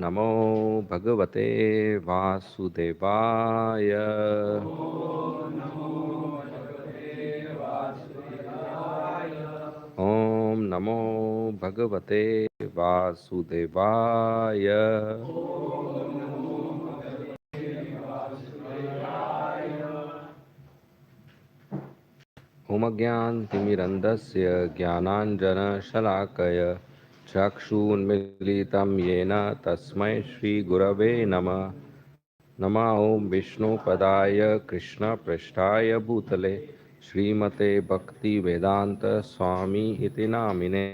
नमो भगवते वासुदेवाय। ॐ नमो भगवते वासुदेवाय। ओमज्ञानतिमिरन्धस्य ज्ञानाञ्जनशलाकया चक्षुन्मीलितं येन तस्मै श्रीगुरवे नमः। नमः ॐ विष्णुपदाय कृष्णपृष्ठाय भूतले श्रीमते भक्तिवेदान्त स्वामी इति नामिने।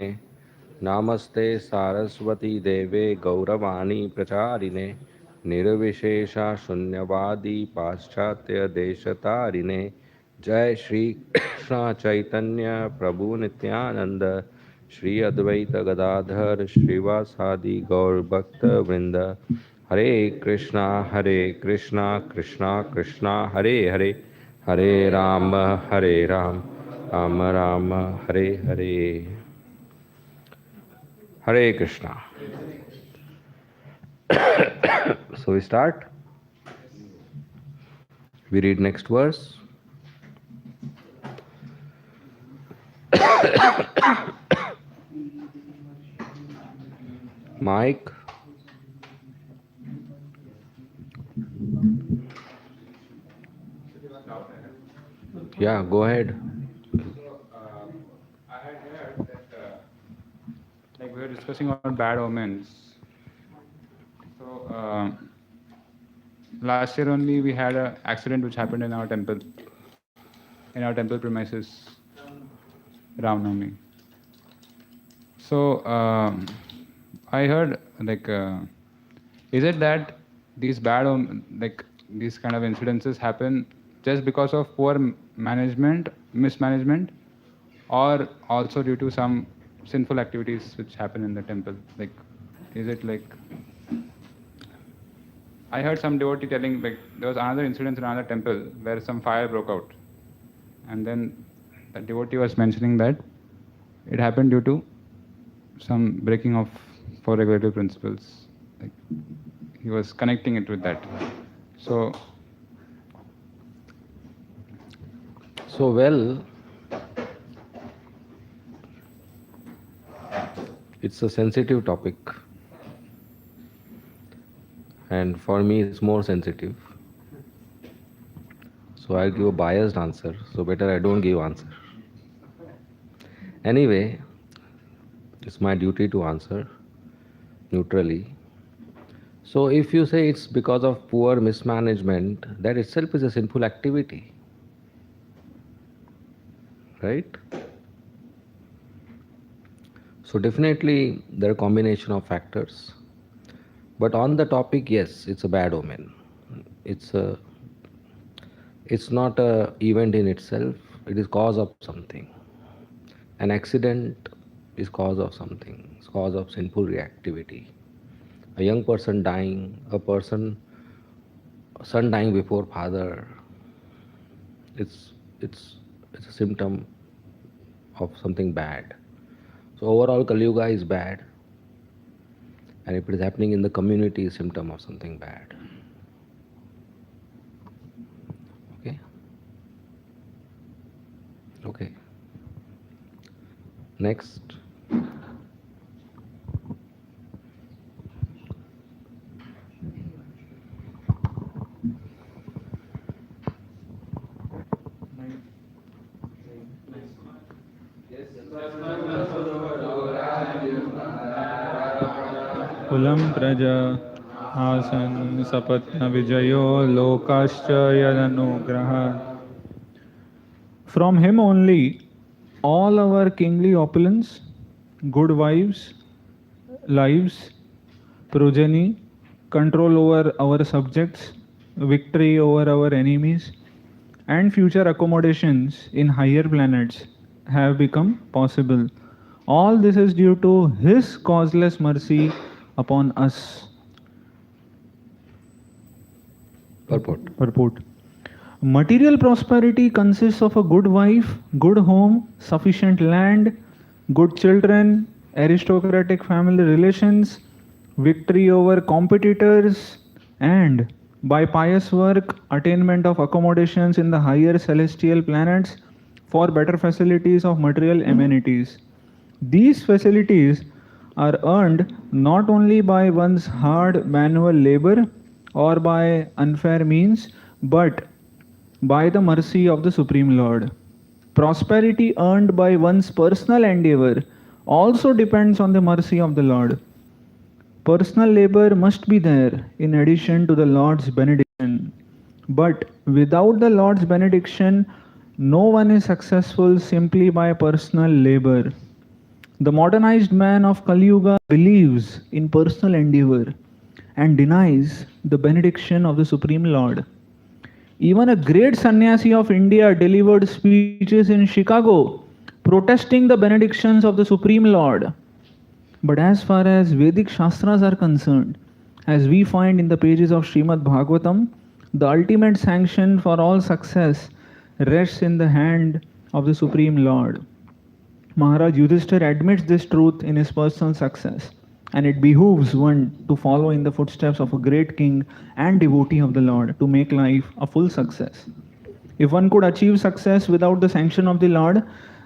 नमस्ते सारस्वती देवे गौरवाणी प्रचारिणे निर्विशेषा शून्यवादी पाश्चात्य देशतारिणे। जय श्री कृष्ण चैतन्य प्रभु नित्यानंद श्री अद्वैत गदाधर श्रीवासादि गौर भक्त वृंद। हरे कृष्णा कृष्णा कृष्णा हरे हरे, हरे Ram Ram Ram Hare Hare. Hare Krishna. So we start. We read next verse. Mike. Yeah, go ahead. I had heard that, like we were discussing about bad omens. So last year only we had an accident which happened in our temple premises, Ramnavami. So I heard like, is it that these these kind of incidences happen just because of poor mismanagement, or also due to some sinful activities which happen in the temple? Like, is it like, I heard some devotee telling like there was another incident in another temple where some fire broke out, and then the devotee was mentioning that it happened due to some breaking of four regulative principles. Like, he was connecting it with that. So well, it's a sensitive topic, and for me it's more sensitive. So I'll give a biased answer, so better I don't give answer. Anyway, it's my duty to answer neutrally. So if you say it's because of poor mismanagement, that itself is a sinful activity, right? So definitely there are a combination of factors. But on the topic, yes, it's a bad omen. It's not a event in itself. It is cause of something. An accident is cause of something. It's cause of sinful reactivity. A young person dying, son dying before father. It's a symptom of something bad. So overall, Kali Yuga is bad, and if it is happening in the community, is symptom of something bad. Okay. Okay. Next. कुलं प्रज आसन सपत्न विजयो लोकाश्च यदनुग्रहात्. From him only all our kingly opulence, good wives, lives, progeny, control over our subjects, victory over our enemies, and future accommodations in higher planets have become possible. All this is due to His causeless mercy upon us. Purport. Material prosperity consists of a good wife, good home, sufficient land, good children, aristocratic family relations, victory over competitors, and by pious work, attainment of accommodations in the higher celestial planets for better facilities of material amenities. These facilities are earned not only by one's hard manual labor or by unfair means, but by the mercy of the Supreme Lord. Prosperity earned by one's personal endeavor also depends on the mercy of the Lord. Personal labor must be there in addition to the Lord's benediction. But without the Lord's benediction, no one is successful simply by personal labor. The modernized man of Kali Yuga believes in personal endeavor and denies the benediction of the Supreme Lord. Even a great sannyasi of India delivered speeches in Chicago protesting the benedictions of the Supreme Lord. But as far as Vedic Shastras are concerned, as we find in the pages of Srimad Bhagavatam, the ultimate sanction for all success rests in the hand of the Supreme Lord. Maharaj Yudhishthir admits this truth in his personal success, and it behooves one to follow in the footsteps of a great king and devotee of the Lord to make life a full success. If one could achieve success without the sanction of the Lord,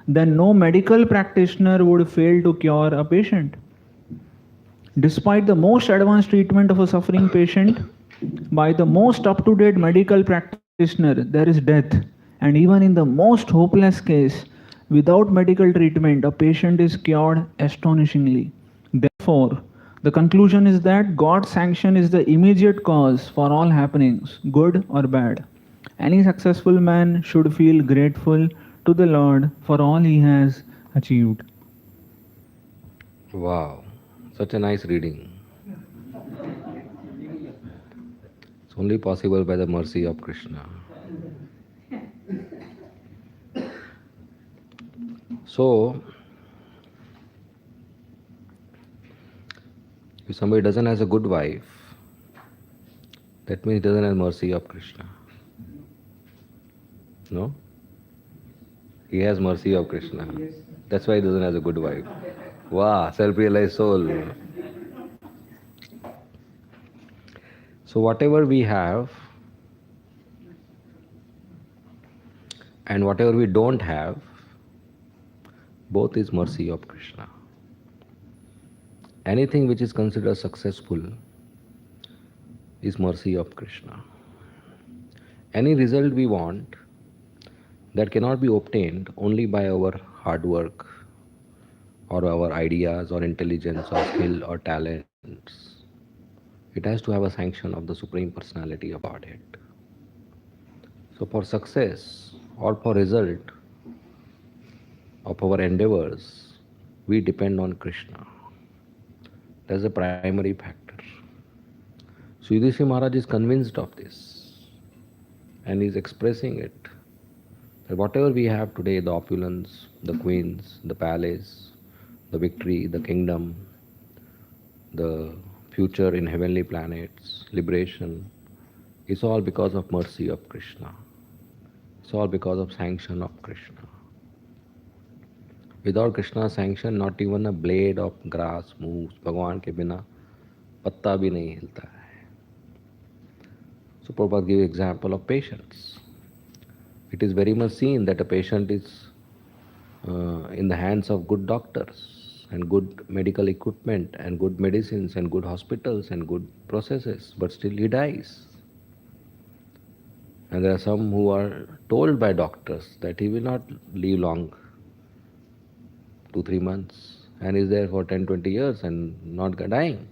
then no medical practitioner would fail to cure a patient. Despite the most advanced treatment of a suffering patient, by the most up to date medical practitioner, there is death. And even in the most hopeless case, without medical treatment, a patient is cured astonishingly. Therefore, the conclusion is that God's sanction is the immediate cause for all happenings, good or bad. Any successful man should feel grateful to the Lord for all he has achieved. Wow, such a nice reading. It's only possible by the mercy of Krishna. So, if somebody doesn't have a good wife, that means he doesn't have mercy of Krishna. No? He has mercy of Krishna. That's why he doesn't have a good wife. Wow, self-realized soul. So whatever we have and whatever we don't have, both is mercy of Krishna. Anything which is considered successful is mercy of Krishna. Any result we want that cannot be obtained only by our hard work or our ideas or intelligence or skill or talents. It has to have a sanction of the Supreme Personality of Godhead. So for success or for result of our endeavors, we depend on Krishna. That's the primary factor. So Yudhishthira Maharaj is convinced of this and is expressing it. That whatever we have today, the opulence, the queens, the palace, the victory, the kingdom, the future in heavenly planets, liberation, is all because of mercy of Krishna. It's all because of sanction of Krishna. Without Krishna's sanction, not even a blade of grass moves. Bhagavan ke bina patta bhi nahi hilta hai. So Prabhupada gives example of patience. It is very much seen that a patient is in the hands of good doctors and good medical equipment and good medicines and good hospitals and good processes, but still he dies. And there are some who are told by doctors that he will not live long, 2-3 months, and is there for 10-20 years and not dying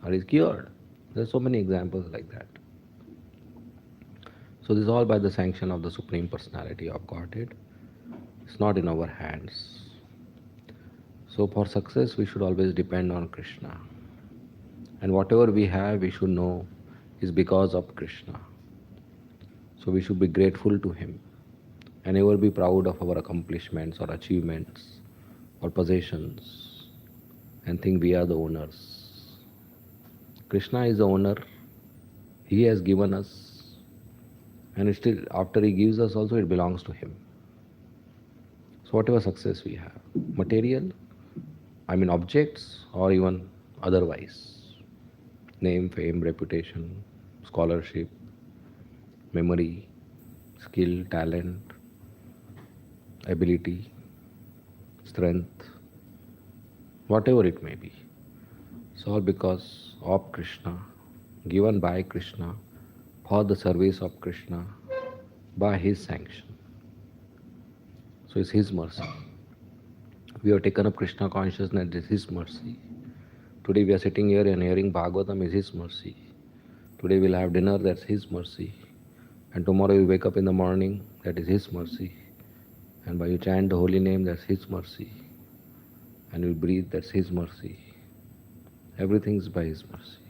or is cured. There are so many examples like that. So this is all by the sanction of the Supreme Personality of Godhead. It's not in our hands. So for success, we should always depend on Krishna. And whatever we have, we should know is because of Krishna. So we should be grateful to Him and never be proud of our accomplishments or achievements or possessions and think we are the owners. Krishna is the owner. He has given us, and still after He gives us also, it belongs to Him. So whatever success we have, material, objects or even otherwise, name, fame, reputation, scholarship, memory, skill, talent, ability, strength, whatever it may be. It's all because of Krishna, given by Krishna, for the service of Krishna, by His sanction. So it's His mercy. We have taken up Krishna consciousness, it's His mercy. Today we are sitting here and hearing Bhagavatam, is His mercy. Today we'll have dinner, that's His mercy. And tomorrow we'll wake up in the morning, that is His mercy. And by you chant the holy name, that's His mercy. And you breathe, that's His mercy. Everything is by His mercy.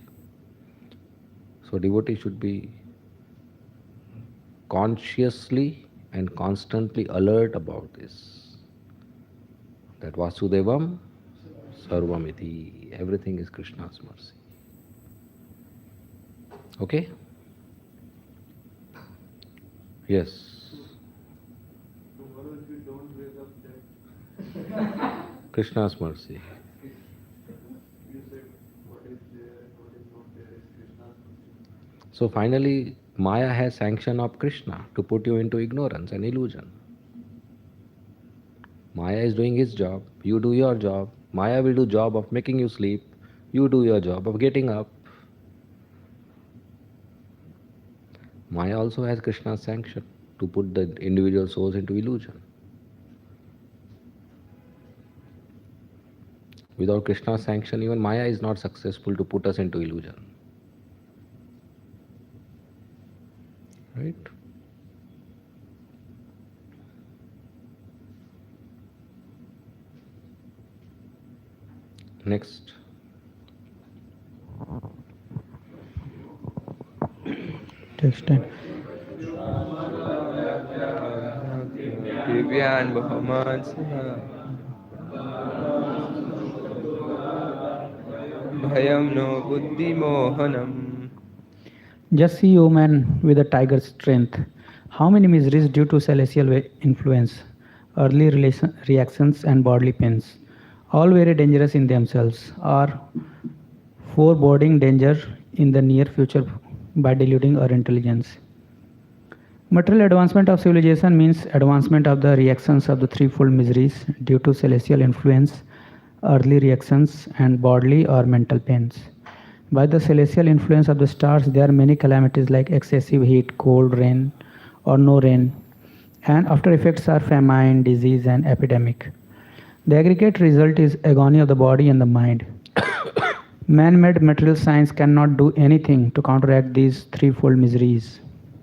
So devotee should be consciously and constantly alert about this. That Vasudevam Sarvamiti. Everything is Krishna's mercy. Okay? Yes. Tomorrow if you don't wake up that Krishna's mercy. you said what is there and what is not there is Krishna's mercy. So finally, Maya has sanction of Krishna to put you into ignorance and illusion. Maya is doing his job, you do your job. Maya will do job of making you sleep, you do your job of getting up. Maya also has Krishna's sanction to put the individual souls into illusion. Without Krishna's sanction, even Maya is not successful to put us into illusion. Right? Next. Text 10. Divyan Muhammad Bhayam no Buddhi Mohanam. Just see, O man, with a tiger's strength, how many miseries due to celestial influence, early reactions, and bodily pains, all very dangerous in themselves, are foreboding danger in the near future by deluding our intelligence. Material advancement of civilization means advancement of the reactions of the threefold miseries due to celestial influence, early reactions, and bodily or mental pains. By the celestial influence of the stars, there are many calamities like excessive heat, cold, rain, or no rain, and after effects are famine, disease, and epidemic. The aggregate result is agony of the body and the mind. Man-made material science cannot do anything to counteract these threefold miseries.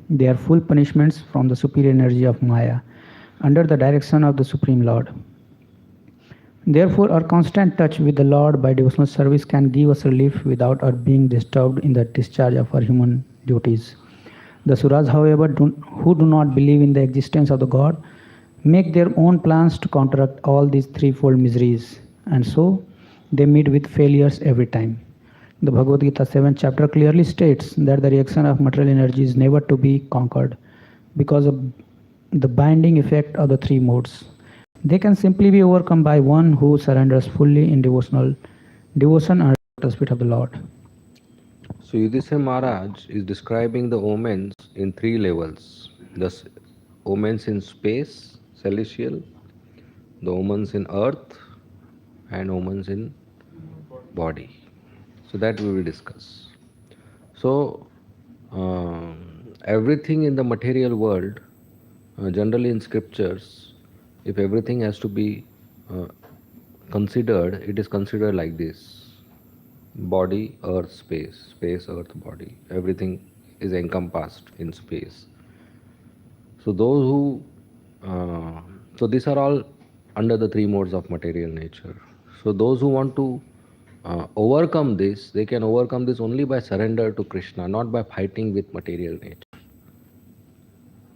They are full punishments from the superior energy of Maya, under the direction of the Supreme Lord. Therefore, our constant touch with the Lord by devotional service can give us relief without our being disturbed in the discharge of our human duties. The Suras, however, who do not believe in the existence of the God, make their own plans to counteract all these threefold miseries, and so they meet with failures every time. The Bhagavad Gita 7th chapter clearly states that the reaction of material energy is never to be conquered because of the binding effect of the three modes. They can simply be overcome by one who surrenders fully in devotion under the spirit of the Lord. So Yudhishthira Maharaj is describing the omens in three levels. The omens in space, celestial, the omens in earth, and omens in body. So that we will discuss. So everything in the material world, generally in scriptures, if everything has to be considered, it is considered like this: body, earth, space, space, earth, body. Everything is encompassed in space. So those who, so these are all under the three modes of material nature. So those who want to overcome this, they can overcome this only by surrender to Krishna, not by fighting with material nature.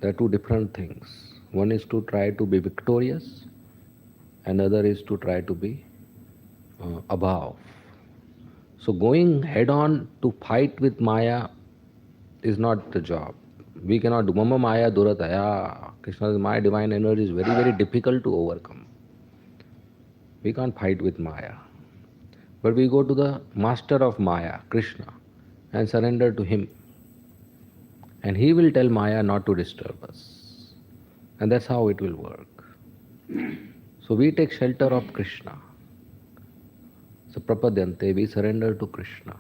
There are two different things. One is to try to be victorious, another is to try to be above. So going head on to fight with Maya is not the job. We cannot do Mama Maya Durataya. Krishna's Maya divine energy is very, very difficult to overcome. We can't fight with Maya. But we go to the master of Maya, Krishna. and surrender to him. And he will tell Maya not to disturb us. And that's how it will work. So we take shelter of Krishna. So prapadyante, we surrender to Krishna.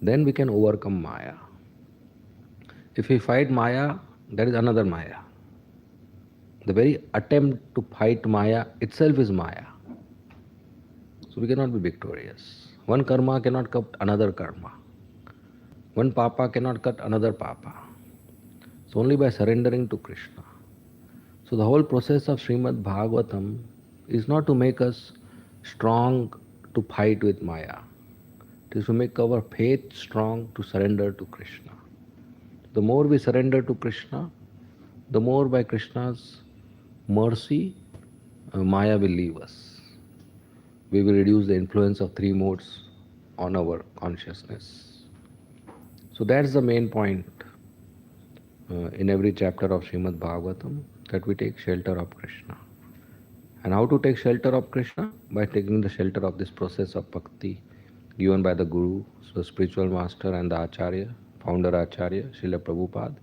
Then we can overcome Maya. If we fight Maya, that is another Maya. The very attempt to fight Maya itself is Maya. So we cannot be victorious. One karma cannot cut another karma. One papa cannot cut another papa. It's only by surrendering to Krishna. So the whole process of Srimad Bhagavatam is not to make us strong to fight with Maya. It is to make our faith strong to surrender to Krishna. The more we surrender to Krishna, the more by Krishna's mercy, Maya will leave us. We will reduce the influence of three modes on our consciousness. So that's the main point in every chapter of Srimad Bhagavatam, that we take shelter of Krishna. And how to take shelter of Krishna? By taking the shelter of this process of bhakti given by the Guru, so spiritual master and the Acharya, founder Acharya, Srila Prabhupada.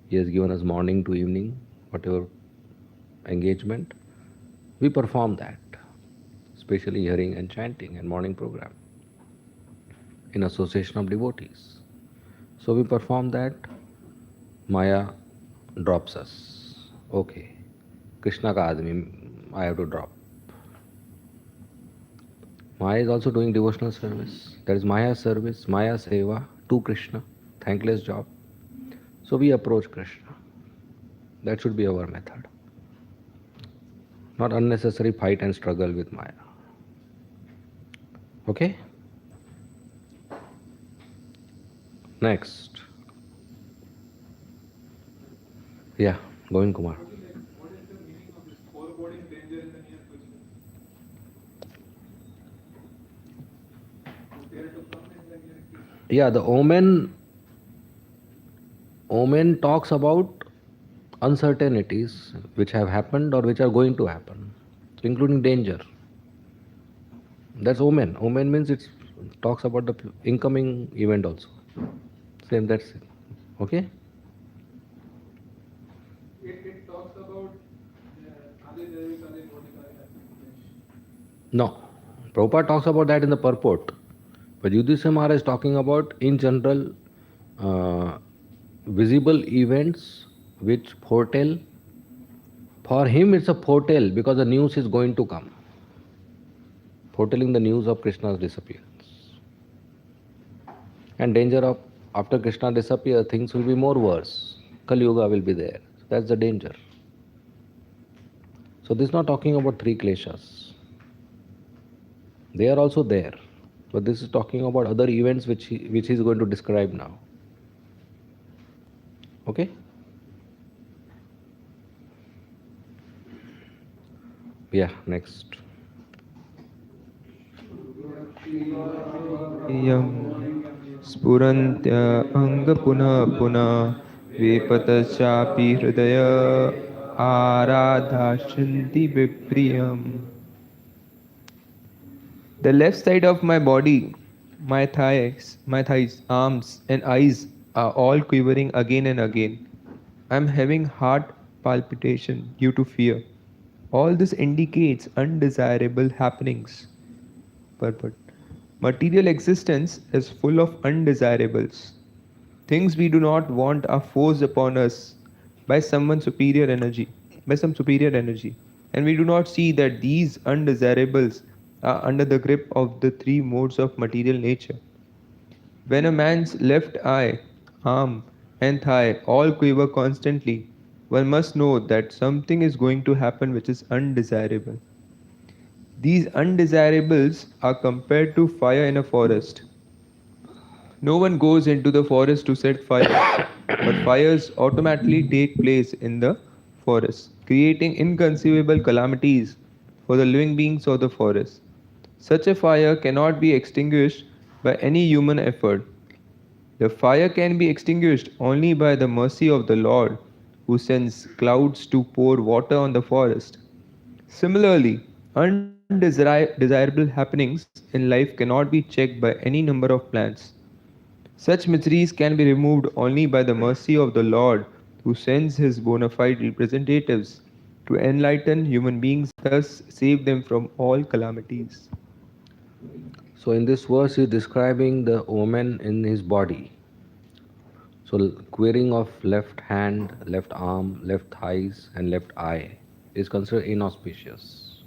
He has given us morning to evening, whatever engagement. We perform that, especially hearing and chanting and morning program in association of devotees. So we perform that, Maya drops us. Okay, Krishna ka admi, I have to drop. Maya is also doing devotional service. That is Maya's service, Maya seva to Krishna, thankless job. So we approach Krishna. That should be our method. Not unnecessary fight and struggle with Maya. Okay? Next. Yeah, Govind Kumar. What is the meaning of this foreboding danger in the near future? Is there to come in the near future? Yeah, the omen talks about uncertainties which have happened or which are going to happen, including danger. That's omen. Omen means it talks about the incoming event also. Same, that's it. Okay? It talks about No. Prabhupada talks about that in the purport. But Yudhishthira Maharaj is talking about, in general, visible events which foretell. For him it's a foretell because the news is going to come. Foretelling the news of Krishna's disappearance. And danger of, after Krishna disappears, things will be more worse. Kali Yuga will be there. That's the danger. So this is not talking about three kleshas. They are also there. But this is talking about other events which he is going to describe now. Okay? Yeah, next. Spurantya anga puna puna vepatachapi hridaya aradhashanti vipriyam. The left side of my body, my thighs, arms and eyes are all quivering again and again. I am having heart palpitation due to fear. All this indicates undesirable happenings. Purport. Material existence is full of undesirables. Things we do not want are forced upon us by some superior energy, and we do not see that these undesirables are under the grip of the three modes of material nature. When a man's left eye, arm, and thigh all quiver constantly, one must know that something is going to happen which is undesirable. These undesirables are compared to fire in a forest. No one goes into the forest to set fire, but fires automatically take place in the forest, creating inconceivable calamities for the living beings of the forest. Such a fire cannot be extinguished by any human effort. The fire can be extinguished only by the mercy of the Lord, who sends clouds to pour water on the forest. Similarly, undesirable happenings in life cannot be checked by any number of plans. Such miseries can be removed only by the mercy of the Lord, who sends his bona fide representatives to enlighten human beings, thus save them from all calamities. So in this verse, he is describing the omen in his body. So queering of left hand, left arm, left thighs, and left eye is considered inauspicious.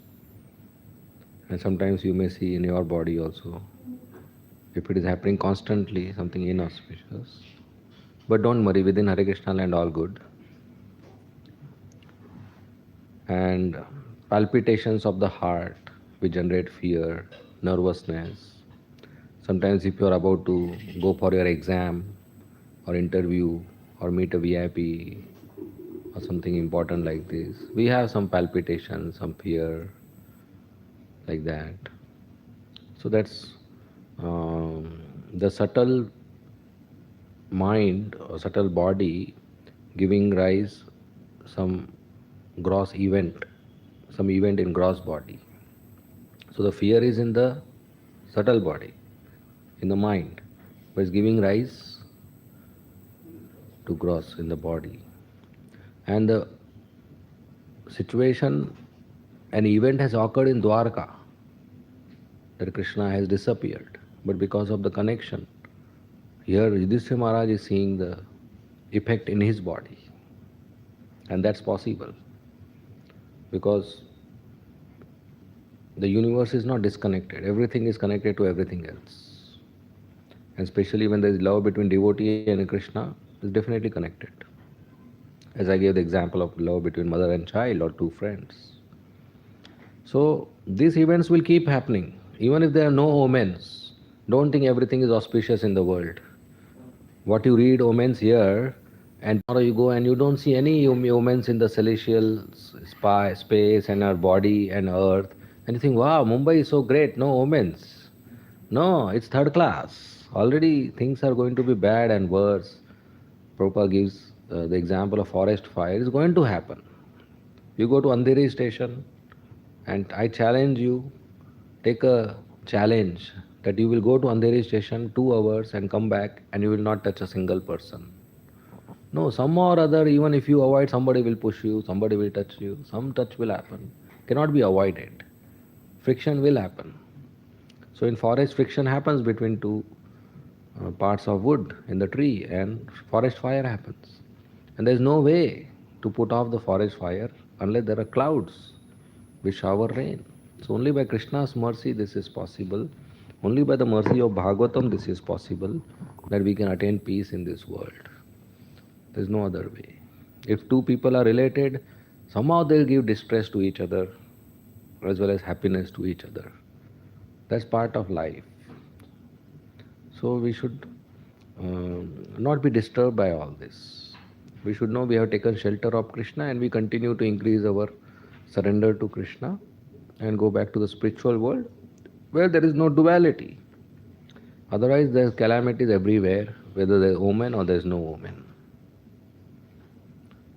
And sometimes you may see in your body also, if it is happening constantly, something inauspicious. But don't worry, within Hare Krishna land, all good. And palpitations of the heart, which generate fear, nervousness. Sometimes if you are about to go for your exam or interview or meet a VIP or something important like this, we have some palpitations, some fear, like that. So that's the subtle mind or subtle body giving rise some gross event, some event in gross body. So the fear is in the subtle body, in the mind, but it's giving rise to gross in the body. And the situation, an event has occurred in Dwarka, that Krishna has disappeared, but because of the connection, here Yudhishthira Maharaj is seeing the effect in his body. And that's possible, because the universe is not disconnected. Everything is connected to everything else. And especially when there is love between devotee and Krishna, it's definitely connected. As I gave the example of love between mother and child or two friends. So these events will keep happening. Even if there are no omens, don't think everything is auspicious in the world. What you read omens here, and tomorrow you go and you don't see any omens in the celestial space and our body and earth, and you think, wow, Mumbai is so great, no omens. No, it's third class. Already things are going to be bad and worse. Prabhupada gives the example of forest fire. It's going to happen. You go to Andheri station, and I challenge you, take a challenge that you will go to Andheri station 2 hours and come back and you will not touch a single person. No, some or other, even if you avoid, somebody will push you, somebody will touch you, some touch will happen. Cannot be avoided. Friction will happen. So in forest, friction happens between two parts of wood in the tree, and forest fire happens. And there is no way to put off the forest fire unless there are clouds which shower rain. So only by Krishna's mercy this is possible. Only by the mercy of Bhagavatam this is possible, that we can attain peace in this world. There is no other way. If two people are related, somehow they'll give distress to each other as well as happiness to each other. That's part of life. So we should not be disturbed by all this. We should know we have taken shelter of Krishna and we continue to increase our surrender to Krishna and go back to the spiritual world where there is no duality. Otherwise there are calamities everywhere, whether there is omen or there is no omen.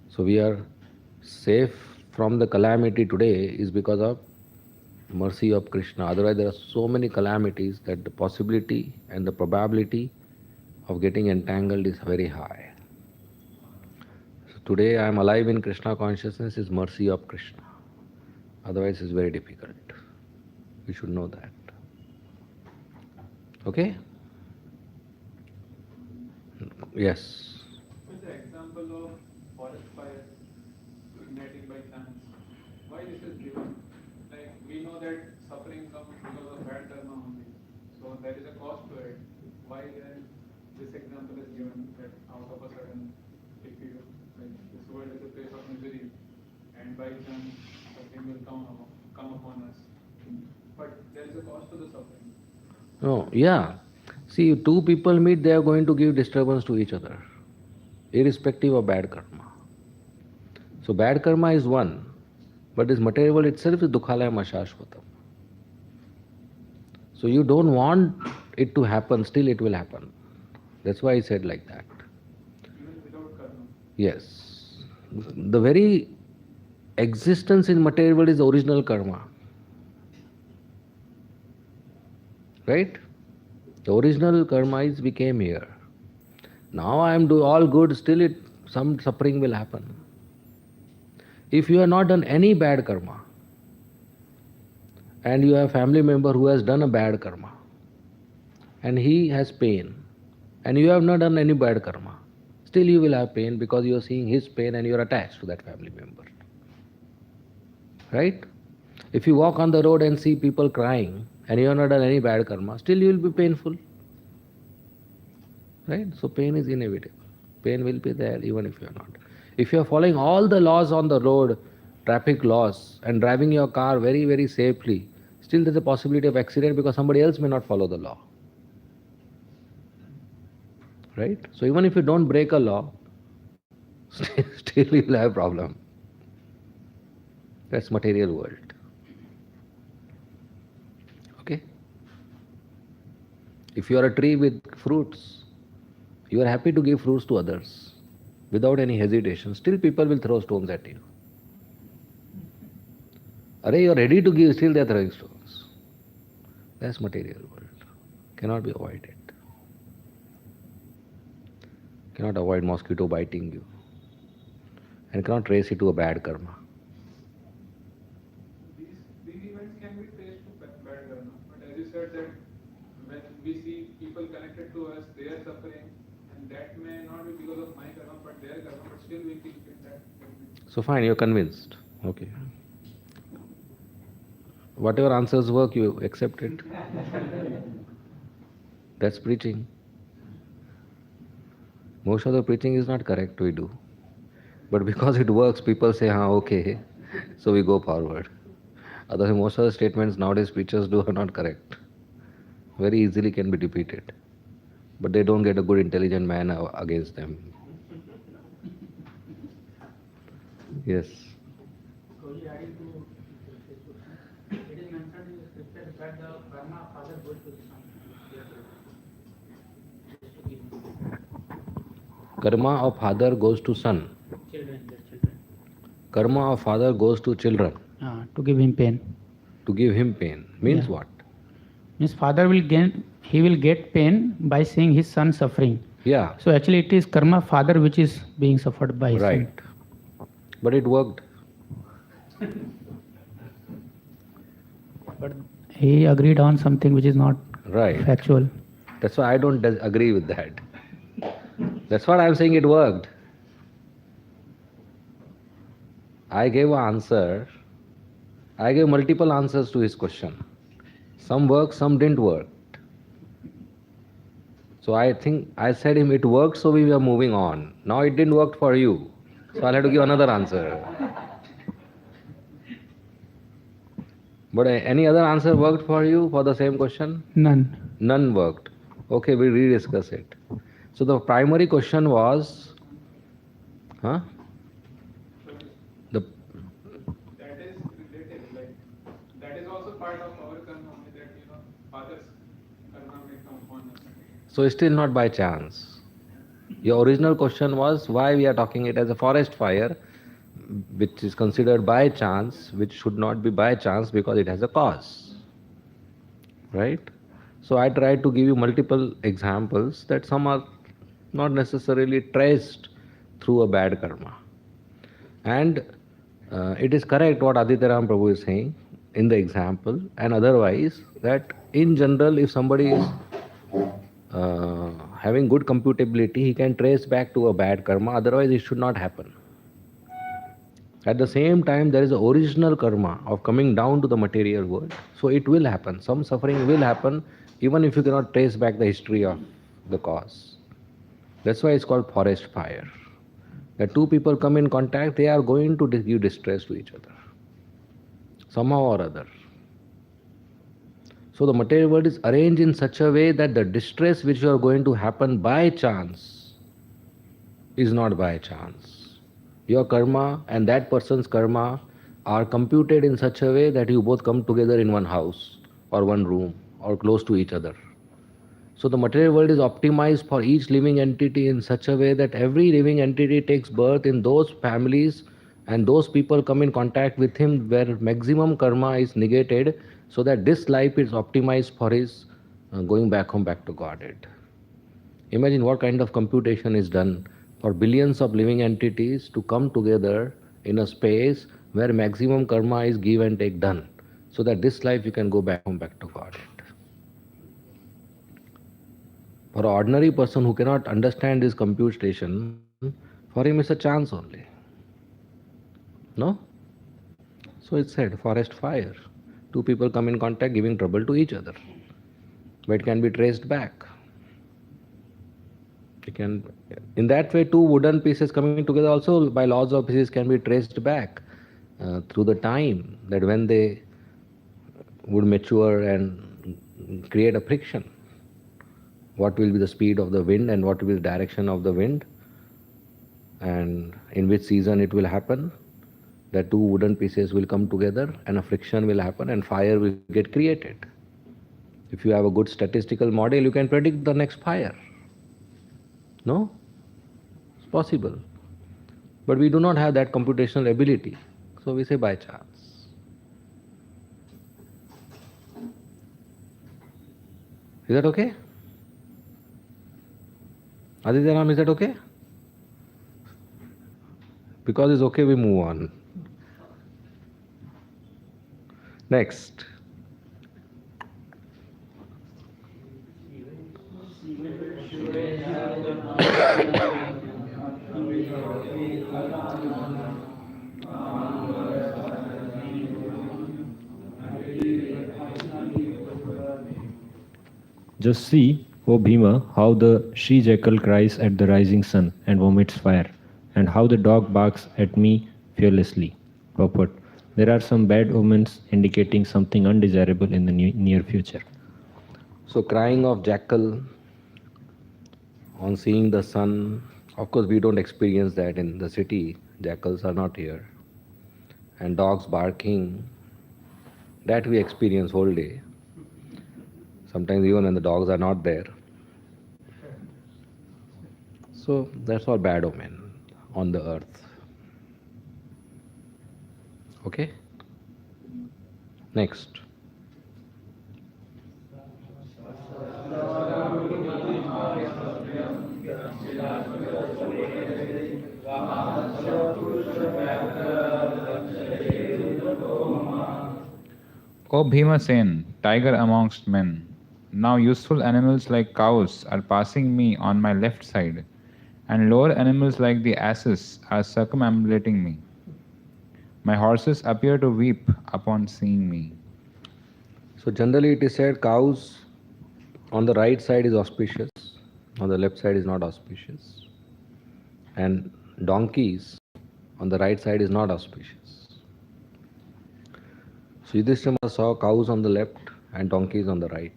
So we are safe from the calamity today is because of mercy of Krishna. Otherwise there are so many calamities that the possibility and the probability of getting entangled is very high. So today I am alive in Krishna consciousness is mercy of Krishna. Otherwise it's very difficult. We should know that. Okay? Yes. With the example of forest fire igniting by chance, why this is given? Like we know that suffering comes because of bad karma only. So there is a cost to it. Why then this example is given that out of a sudden, if you like this world is a place of misery, and by chance suffering will come upon us. But there is a cost to the suffering. No, yeah. See, two people meet, they are going to give disturbance to each other, irrespective of bad karma. So bad karma is one, but this material world itself is dukhalayam ashashvatam. So you don't want it to happen, still it will happen. That's why I said like that. Even without karma. Yes. The very existence in material world is the original karma. Right? The original karma is we came here. Now I am do all good, still some suffering will happen. If you have not done any bad karma, and you have a family member who has done a bad karma, and he has pain, and you have not done any bad karma, still you will have pain because you are seeing his pain and you are attached to that family member. Right? If you walk on the road and see people crying and you have not done any bad karma, still you will be painful. Right? So pain is inevitable. Pain will be there even if you are not. If you are following all the laws on the road, traffic laws, and driving your car very, very safely, still there is a possibility of accident because somebody else may not follow the law. Right? So even if you don't break a law, still you will have a problem. That's material world. Okay? If you are a tree with fruits, you are happy to give fruits to others without any hesitation. Still people will throw stones at you. Arey, you are ready to give, still they are throwing stones. That's material world. Cannot be avoided. Cannot avoid mosquito biting you. And cannot trace it to a bad karma. These events can be traced to bad karma. But as you said that when we see people connected to us, they are suffering, and that may not be because of my karma, but their karma, but still we think that. So fine, you're convinced. Okay. Whatever answers work, you accept it. That's preaching. Most of the preaching is not correct, we do. But because it works, people say, okay, so we go forward. Otherwise, most of the statements nowadays preachers do are not correct. Very easily can be defeated. But they don't get a good intelligent man against them. Yes. Slowly adding to it is mentioned in the scripture that the karma of father goes to the son. Karma of father goes to son. Children, their children. Karma of father goes to children. To give him pain. To give him pain. Means Yeah. what? Means father will get pain by seeing his son suffering. Yeah, So actually it is karma father which is being suffered by his right. son. But it worked. But he agreed on something which is not Right. factual. That's why I don't agree with that. That's what I'm saying, it worked. I gave an answer. I gave multiple answers to his question. Some worked, some didn't work. So I think I said him it worked, so we were moving on. Now it didn't work for you. So I'll have to give another answer. But any other answer worked for you for the same question? None. None worked. Okay, we'll rediscuss it. So the primary question was, the That is related, like that is also part of our karma, that father's karma may come upon us. so it's still not by chance. Your original question was why we are talking it as a forest fire, which is considered by chance, which should not be by chance because it has a cause. Right? So I tried to give you multiple examples that some are not necessarily traced through a bad karma. And it is correct what Adityaram Prabhu is saying in the example, and otherwise that in general if somebody is having good computability, he can trace back to a bad karma, otherwise it should not happen. At the same time, there is an original karma of coming down to the material world, so it will happen. Some suffering will happen even if you cannot trace back the history of the cause. That's why it's called forest fire. That two people come in contact, they are going to give distress to each other, somehow or other. So the material world is arranged in such a way that the distress which you are going to happen by chance is not by chance. Your karma and that person's karma are computed in such a way that you both come together in one house or one room or close to each other. So the material world is optimized for each living entity in such a way that every living entity takes birth in those families and those people come in contact with him where maximum karma is negated, so that this life is optimized for his going back home, back to Godhead. Imagine what kind of computation is done for billions of living entities to come together in a space where maximum karma is give and take done, so that this life you can go back home, back to Godhead. For an ordinary person who cannot understand this computation, for him it's a chance only. No? So it's said, forest fire. Two people come in contact giving trouble to each other. But it can be traced back. In that way, two wooden pieces coming together also by laws of physics can be traced back through the time that when they would mature and create a friction. What will be the speed of the wind and what will be the direction of the wind and in which season it will happen. That two wooden pieces will come together and a friction will happen and fire will get created. If you have a good statistical model, you can predict the next fire. No? It's possible. But we do not have that computational ability. So we say by chance. Is that okay? Adityanam, is that okay? Because it's okay, we move on. Next. Just see, O Bhima, how the she-jackal cries at the rising sun and vomits fire, and how the dog barks at me fearlessly. Purport: there are some bad omens indicating something undesirable in the near future. So crying of jackal on seeing the sun, of course we don't experience that in the city. Jackals are not here. And dogs barking, that we experience whole day. Sometimes even when the dogs are not there. So that's all bad omen on the earth. Okay? Next. O Bhima Sen, tiger amongst men, now useful animals like cows are passing me on my left side, and lower animals like the asses are circumambulating me. My horses appear to weep upon seeing me. So generally it is said cows on the right side is auspicious, on the left side is not auspicious. And donkeys on the right side is not auspicious. So Yudhishthira saw cows on the left and donkeys on the right.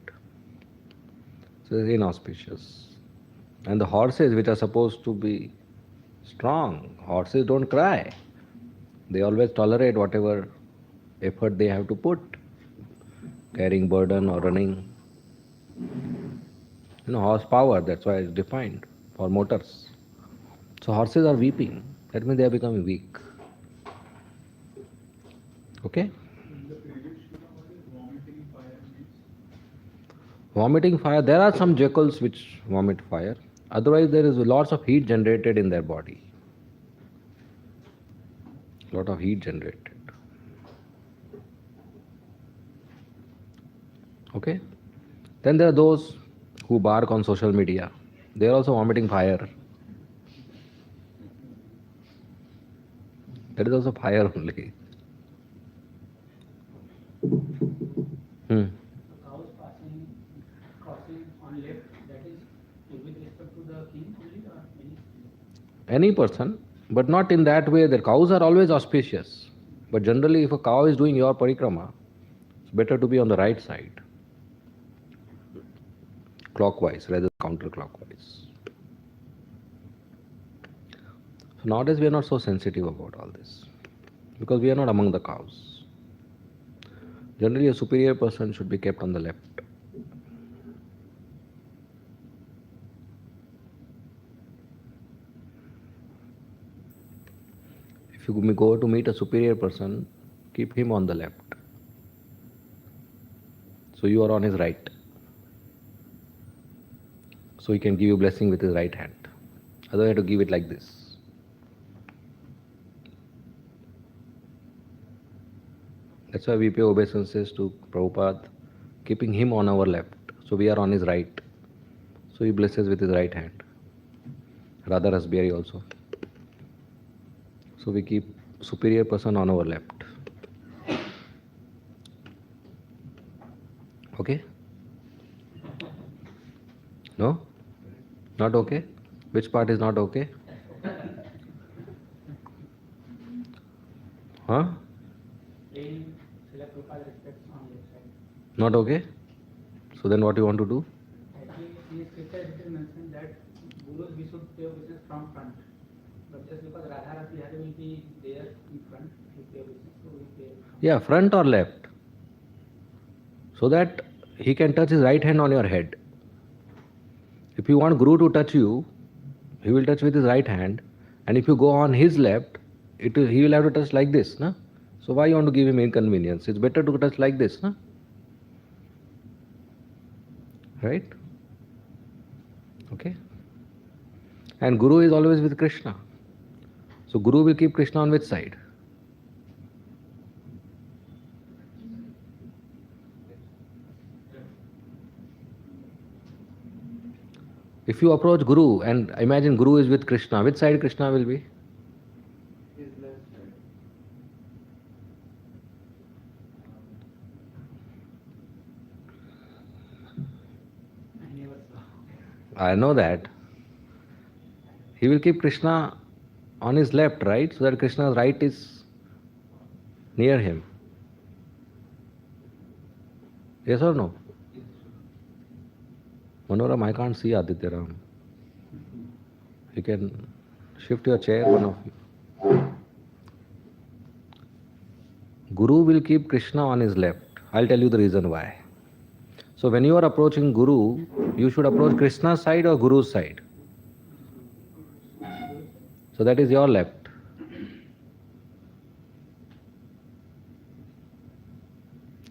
So it's inauspicious. And the horses, which are supposed to be strong, horses don't cry. They always tolerate whatever effort they have to put, carrying burden or running. Horsepower, that's why it's defined for motors. So horses are weeping. That means they are becoming weak. Okay? Vomiting fire, there are some jackals which vomit fire. Otherwise, there is lots of heat generated in their body. Lot of heat generated. Okay? Then there are those who bark on social media. They are also vomiting fire. That is also fire only. Cows crossing on left, that is with respect to the king only or Any person, but not in that way. The cows are always auspicious. But generally, if a cow is doing your parikrama, it's better to be on the right side, clockwise rather than counterclockwise. So nowadays we are not so sensitive about all this because we are not among the cows. Generally, a superior person should be kept on the left. If you go to meet a superior person, keep him on the left. So you are on his right. So he can give you blessing with his right hand. Otherwise, you have to give it like this. That's why we pay obeisances to Prabhupada, keeping him on our left. So we are on his right. So he blesses with his right hand. Radha Rasbihari also. So we keep superior person on our left. Okay? No? Not okay? Which part is not okay? Huh? Not okay? So then what you want to do? Actually, in scripture it is mentioned that Gurus we should pay obeisance from front. But just because Radha Rasbihari will be there in front, we pay obeisance, so we pay. Yeah, front or left. So that he can touch his right hand on your head. If you want Guru to touch you, he will touch with his right hand. And if you go on his left, he will have to touch like this. Na? So why you want to give him inconvenience? It's better to touch like this. Na? Right? Okay? And Guru is always with Krishna. So Guru will keep Krishna on which side? If you approach Guru and imagine Guru is with Krishna, which side Krishna will be? His left side. I know that. He will keep Krishna on his left, right? So that Krishna's right is near him. Yes or no? Manoram, I can't see Aditya Ram. You can shift your chair, one of you. Guru will keep Krishna on his left. I'll tell you the reason why. So when you are approaching Guru, you should approach Krishna's side or Guru's side. So that is your left.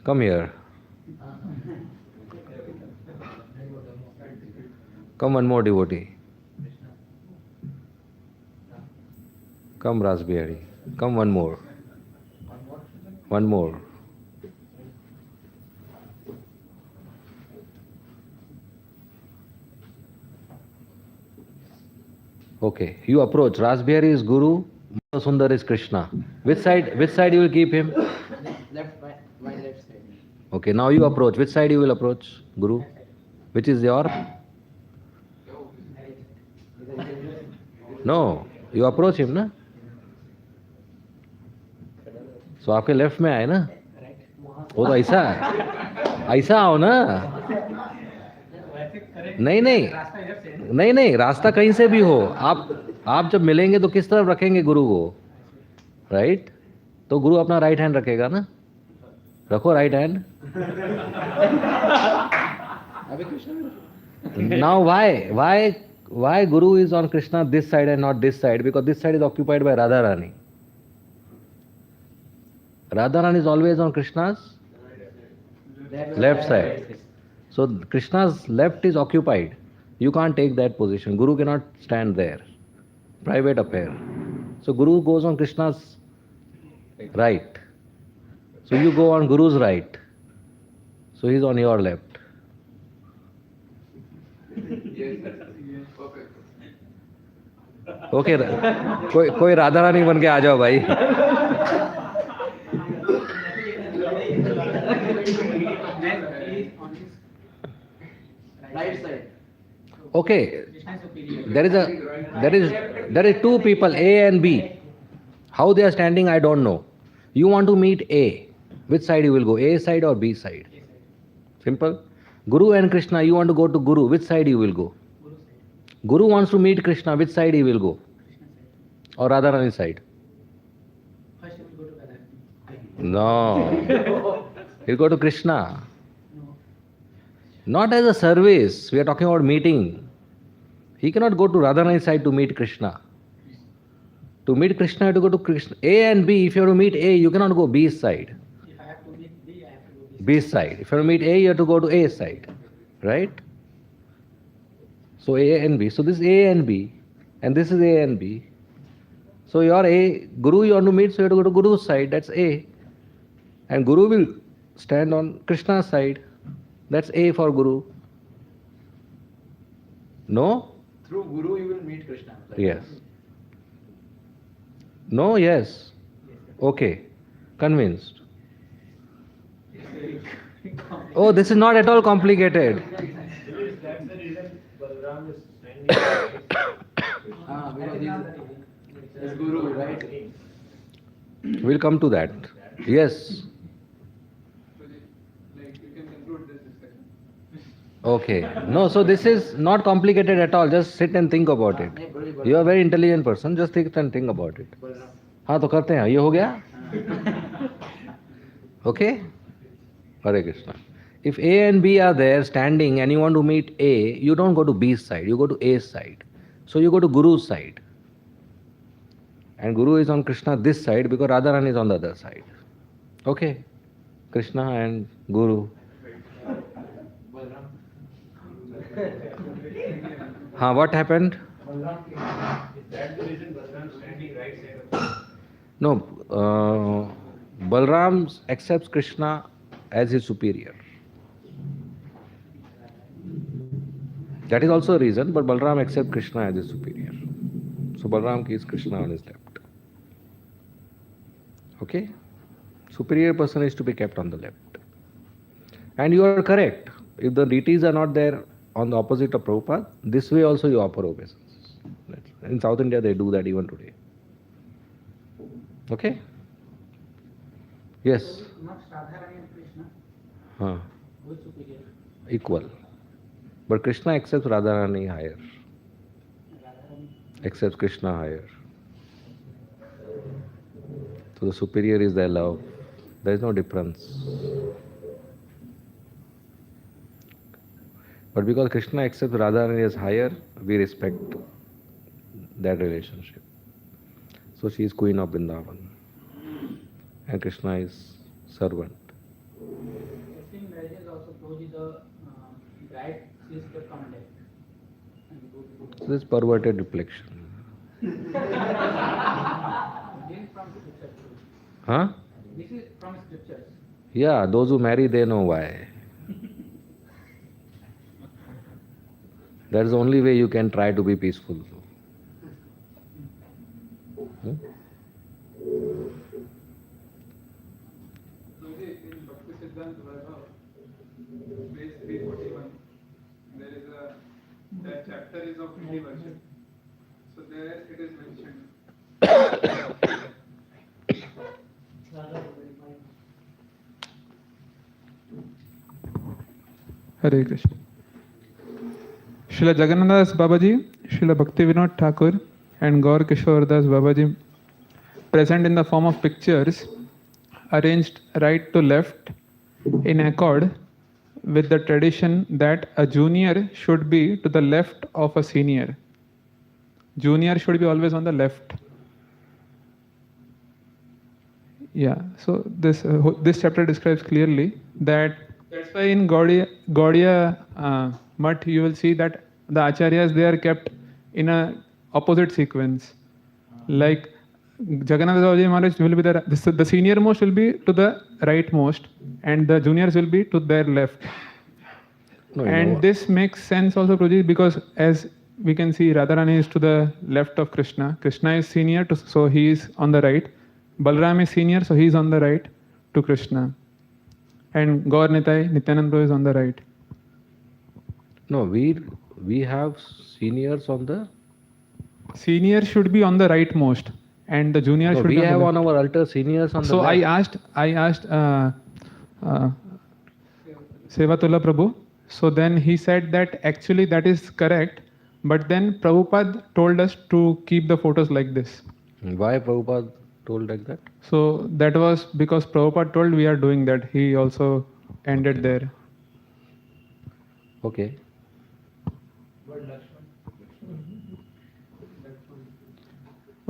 Come here. Come one more devotee. Come Rasbihari. Come one more. One more. Okay, you approach. Rasbihari is Guru, Sundar is Krishna. Which side you will keep him? Left, my left side. Okay, now you approach. Which side you will approach? Guru? Which is your? No, you approach him, na? So आपके left में आए ना? वो तो ऐसा आओ ना? नहीं, रास्ता कहीं से भी हो. आप जब मिलेंगे तो किस तरफ रखेंगे गुरु को? राइट? तो गुरु अपना राइट हैंड रखेगा ना? रखो right hand. Now why Guru is on Krishna this side and not this side? Because this side is occupied by Radharani. Radharani is always on Krishna's left side. So Krishna's left is occupied. You can't take that position. Guru cannot stand there. Private affair. So Guru goes on Krishna's right. So you go on Guru's right. So he's on your left. Okay कोई राधा रानी बन के आ जाओ भाई. Right side. Okay, Krishna is superior. there is two people, A and B. How they are standing, I don't know. You want to meet A. Which side you will go? A side or B side? Simple. Guru and Krishna, you want to go to Guru. Which side you will go? Guru side. Guru wants to meet Krishna. Which side he will go? Krishna side. Or Radharani side? First he will go to Radha. No. He'll go to Krishna. No. Not as a service. We are talking about meeting. He cannot go to Radharani's side to meet Krishna. To meet Krishna, you have to go to Krishna. A and B. If you have to meet A, you cannot go B's side. If I have to meet B, I have to go B. B side. If you have to meet A, you have to go to A side. Right? So A and B. So this is A and B, and this is A and B. So your A, Guru you want to meet, so you have to go to Guru's side, that's A. And Guru will stand on Krishna's side, that's A for Guru. No? Through Guru, you will meet Krishna. Yes. No, yes. Okay. Convinced. Oh, this is not at all complicated. That's the reason Balram is standing. Because Guru, right? We'll come to that. Yes. Like you can conclude this discussion. Okay. No, so this is not complicated at all. Just sit and think about it. You are a very intelligent person. Just sit and think about it. हाँ तो करते हैं. ये हो गया? Okay? Hare Krishna. If A and B are there standing and you want to meet A, you don't go to B's side. You go to A's side. So you go to Guru's side. And Guru is on Krishna this side because Radharani is on the other side. Okay? Krishna and Guru. Huh, what happened? Is that the reason Balram standing right side of the No, Balram accepts Krishna as his superior. That is also a reason, but Balram accepts Krishna as his superior. So Balram keeps Krishna on his left. Okay? Superior person is to be kept on the left. And you are correct. If the deities are not there on the opposite of Prabhupada, this way also you offer obeisance. In South India they do that even today. Okay? Yes? Not Radharani and Krishna. Huh. Who is superior? Equal. But Krishna accepts Radharani higher. Radharani. Accepts Krishna higher. So the superior is their love. There is no difference. But because Krishna accepts Radharani as higher, we respect that relationship. So she is Queen of Vrindavan. And Krishna is servant. In marriages also, Prabhuji, the bride is kept on left. And So this perverted reflection. this is from scripture. Huh? This is from scriptures. Yeah, those who marry, they know why. That's the only way you can try to be peaceful. Hmm? In Bhakti Siddhanta Vaibhav, page 341, there is that chapter is of Hindi version. So there it is mentioned. Hare Krishna. Srila Jagannath Das Babaji, Srila Bhakti Vinod Thakur, and Gaur Kishore Das Babaji, present in the form of pictures, arranged right to left in accord with the tradition that a junior should be to the left of a senior. Junior should be always on the left. Yeah, so this chapter describes clearly that. That's why in Gaudiya Mutt you will see that the acharyas, they are kept in a opposite sequence. Like Jagannath Babaji Maharaj will be the senior most will be to the right most, and the juniors will be to their left. No, And this makes sense also, Prabhuji, because as we can see, Radharani is to the left of Krishna. Krishna is senior, so he is on the right. Balram is senior, so he is on the right to Krishna. And Gaur Nitai, Nityanand Prabhu is on the right. No, we have seniors on the. Senior should be on the right most, and the junior No, should we be have on the on our altar seniors on the. So left. I asked Sevatullah Prabhu. So then he said that actually that is correct, but then Prabhupada told us to keep the photos like this. Why Prabhupada told like that? So that was because Prabhupada told we are doing that. He also ended there. Okay.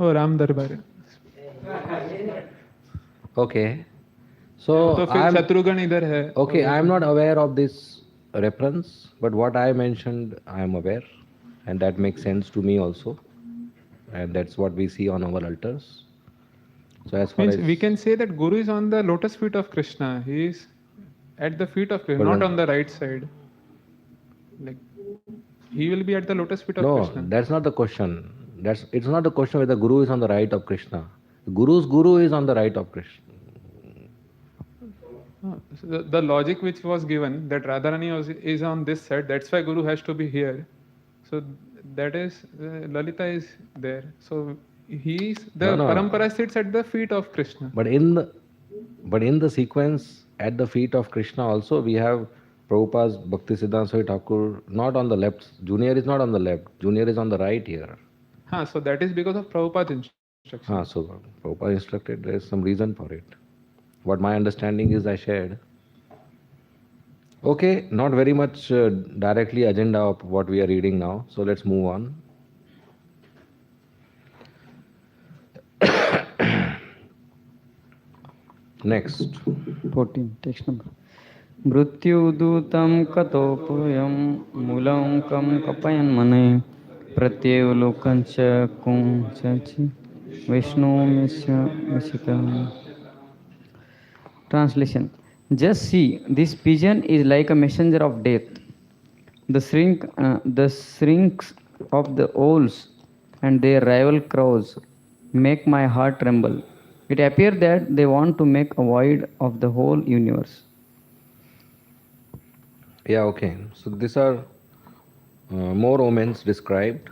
Oh, Ram Darbar. Okay. So तो फिर शत्रुघ्न इधर है. okay, I am not aware of this reference, but what I mentioned, I am aware. and that makes sense to me also, and that's what we see on our altars. So as far Means as we can say that Guru is on the lotus feet of Krishna. He is at the feet of Krishna, But not when- on the right side. Like he will be at the lotus feet of no, Krishna. that's not the question. It's not the question whether Guru is on the right of Krishna. Guru's Guru is on the right of Krishna. So the logic which was given that Radharani is on this side, that's why Guru has to be here. So that is Lalita is there. So he is the No. parampara sits at the feet of Krishna. But in the sequence at the feet of Krishna also we have Prabhupada's Bhakti Siddhanta Swami Thakur not on the left. Junior is not on the left. Junior is on the right here. So that is because of Prabhupada's instruction. So Prabhupada instructed, there is some reason for it. What my understanding is I shared. Okay, not very much directly agenda of what we are reading now. So let's move on. Next. 14 text number मृत्युदूतं कतोपयं मूलंकं कपयन्मने प्रत्यवलोकञ्च कुञ्चि विष्णुमिषितं. Translation. Just see, this pigeon is like a messenger of death. The shrinks of the owls and their rival crows make my heart tremble. It appears that they want to make a void of the whole universe. Yeah, okay. So these are more omens described.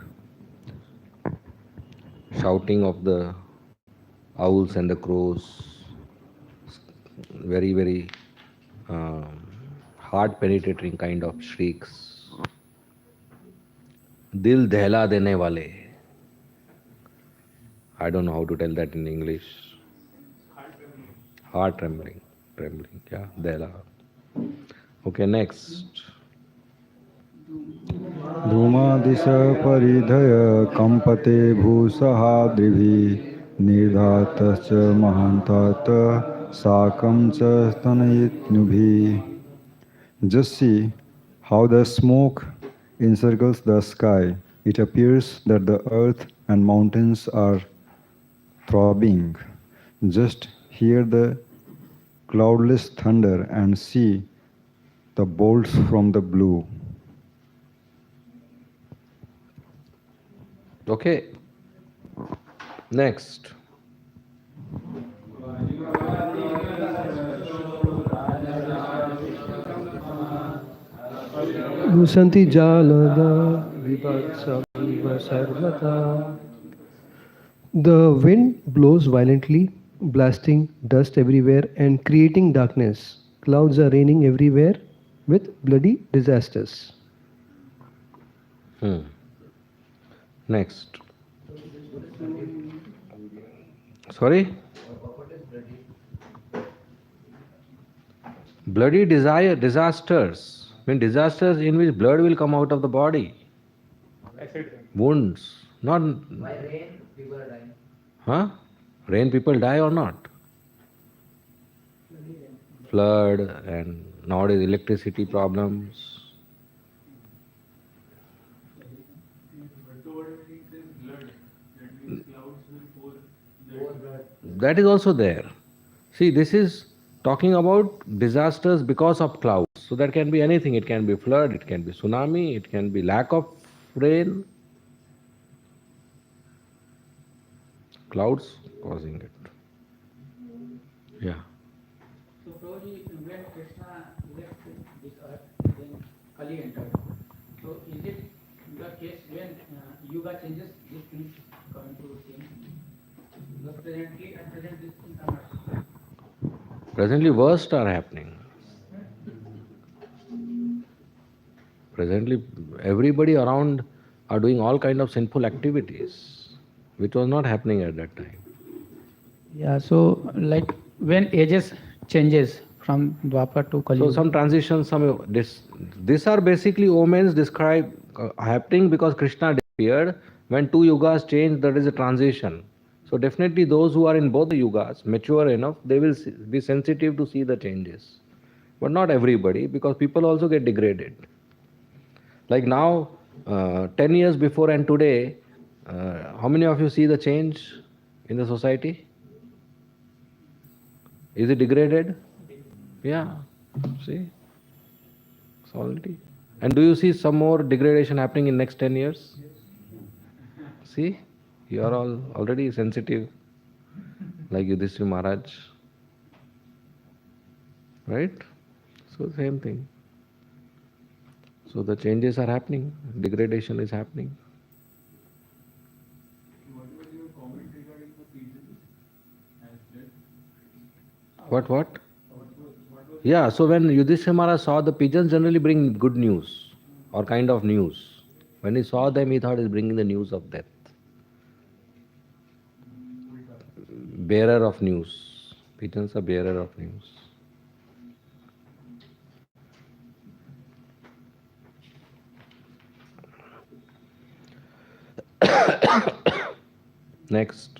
Shouting of the owls and the crows. Very, very heart-penetrating kind of shrieks. Dil dehla dene wale. I don't know how to tell that in English. Heart trembling. Trembling, yeah, dehla. Okay, next. धूमादिश परिधय कंपते भूसहाद्रिभिः निर्धातश्च महान्तात साकं च स्तनयितनुभिः. Just see how the smoke encircles the sky. It appears that the earth and mountains are throbbing. Just hear the cloudless thunder and see the bolts from the blue. Okay. Next. Gusanti jalada vibhatsa sarvata. The wind blows violently, blasting dust everywhere and creating darkness. Clouds are raining everywhere with bloody disasters. Next. Sorry? Bloody disasters. I mean disasters in which blood will come out of the body. Wounds. Not. By rain, people are dying. Huh? Rain people die or not? Flood and nowadays electricity problems. That is also there. See, this is talking about disasters because of clouds. So that can be anything. It can be flood, it can be tsunami, it can be lack of rain. Clouds causing it. Yeah. So, Prabhuji, when Krishna left this earth, then Kali entered. So, is it the case when Yuga changes, these things come to change? Because at present these things are not. Presently, worst are happening. Presently, everybody around are doing all kind of sinful activities, which was not happening at that time. Yeah, so like when ages changes from Dwapar to Kali. So some transitions, these are basically omens described happening because Krishna disappeared. When two yugas change, there is a transition. So definitely those who are in both the yugas, mature enough, they will be sensitive to see the changes. But not everybody, because people also get degraded. Like now, 10 years before and today, how many of you see the change in the society? Is it degraded? Yeah, see, it's already. And do you see some more degradation happening in next 10 years? See, you are all already sensitive, like Yudhishthira Maharaj, right? So same thing. So the changes are happening, degradation is happening. What? Yeah, so when Yudhishthira Maharaj saw the pigeons generally bring good news or kind of news. When he saw them, he thought he's bringing the news of death. Bearer of news. Pigeons are bearer of news. Next.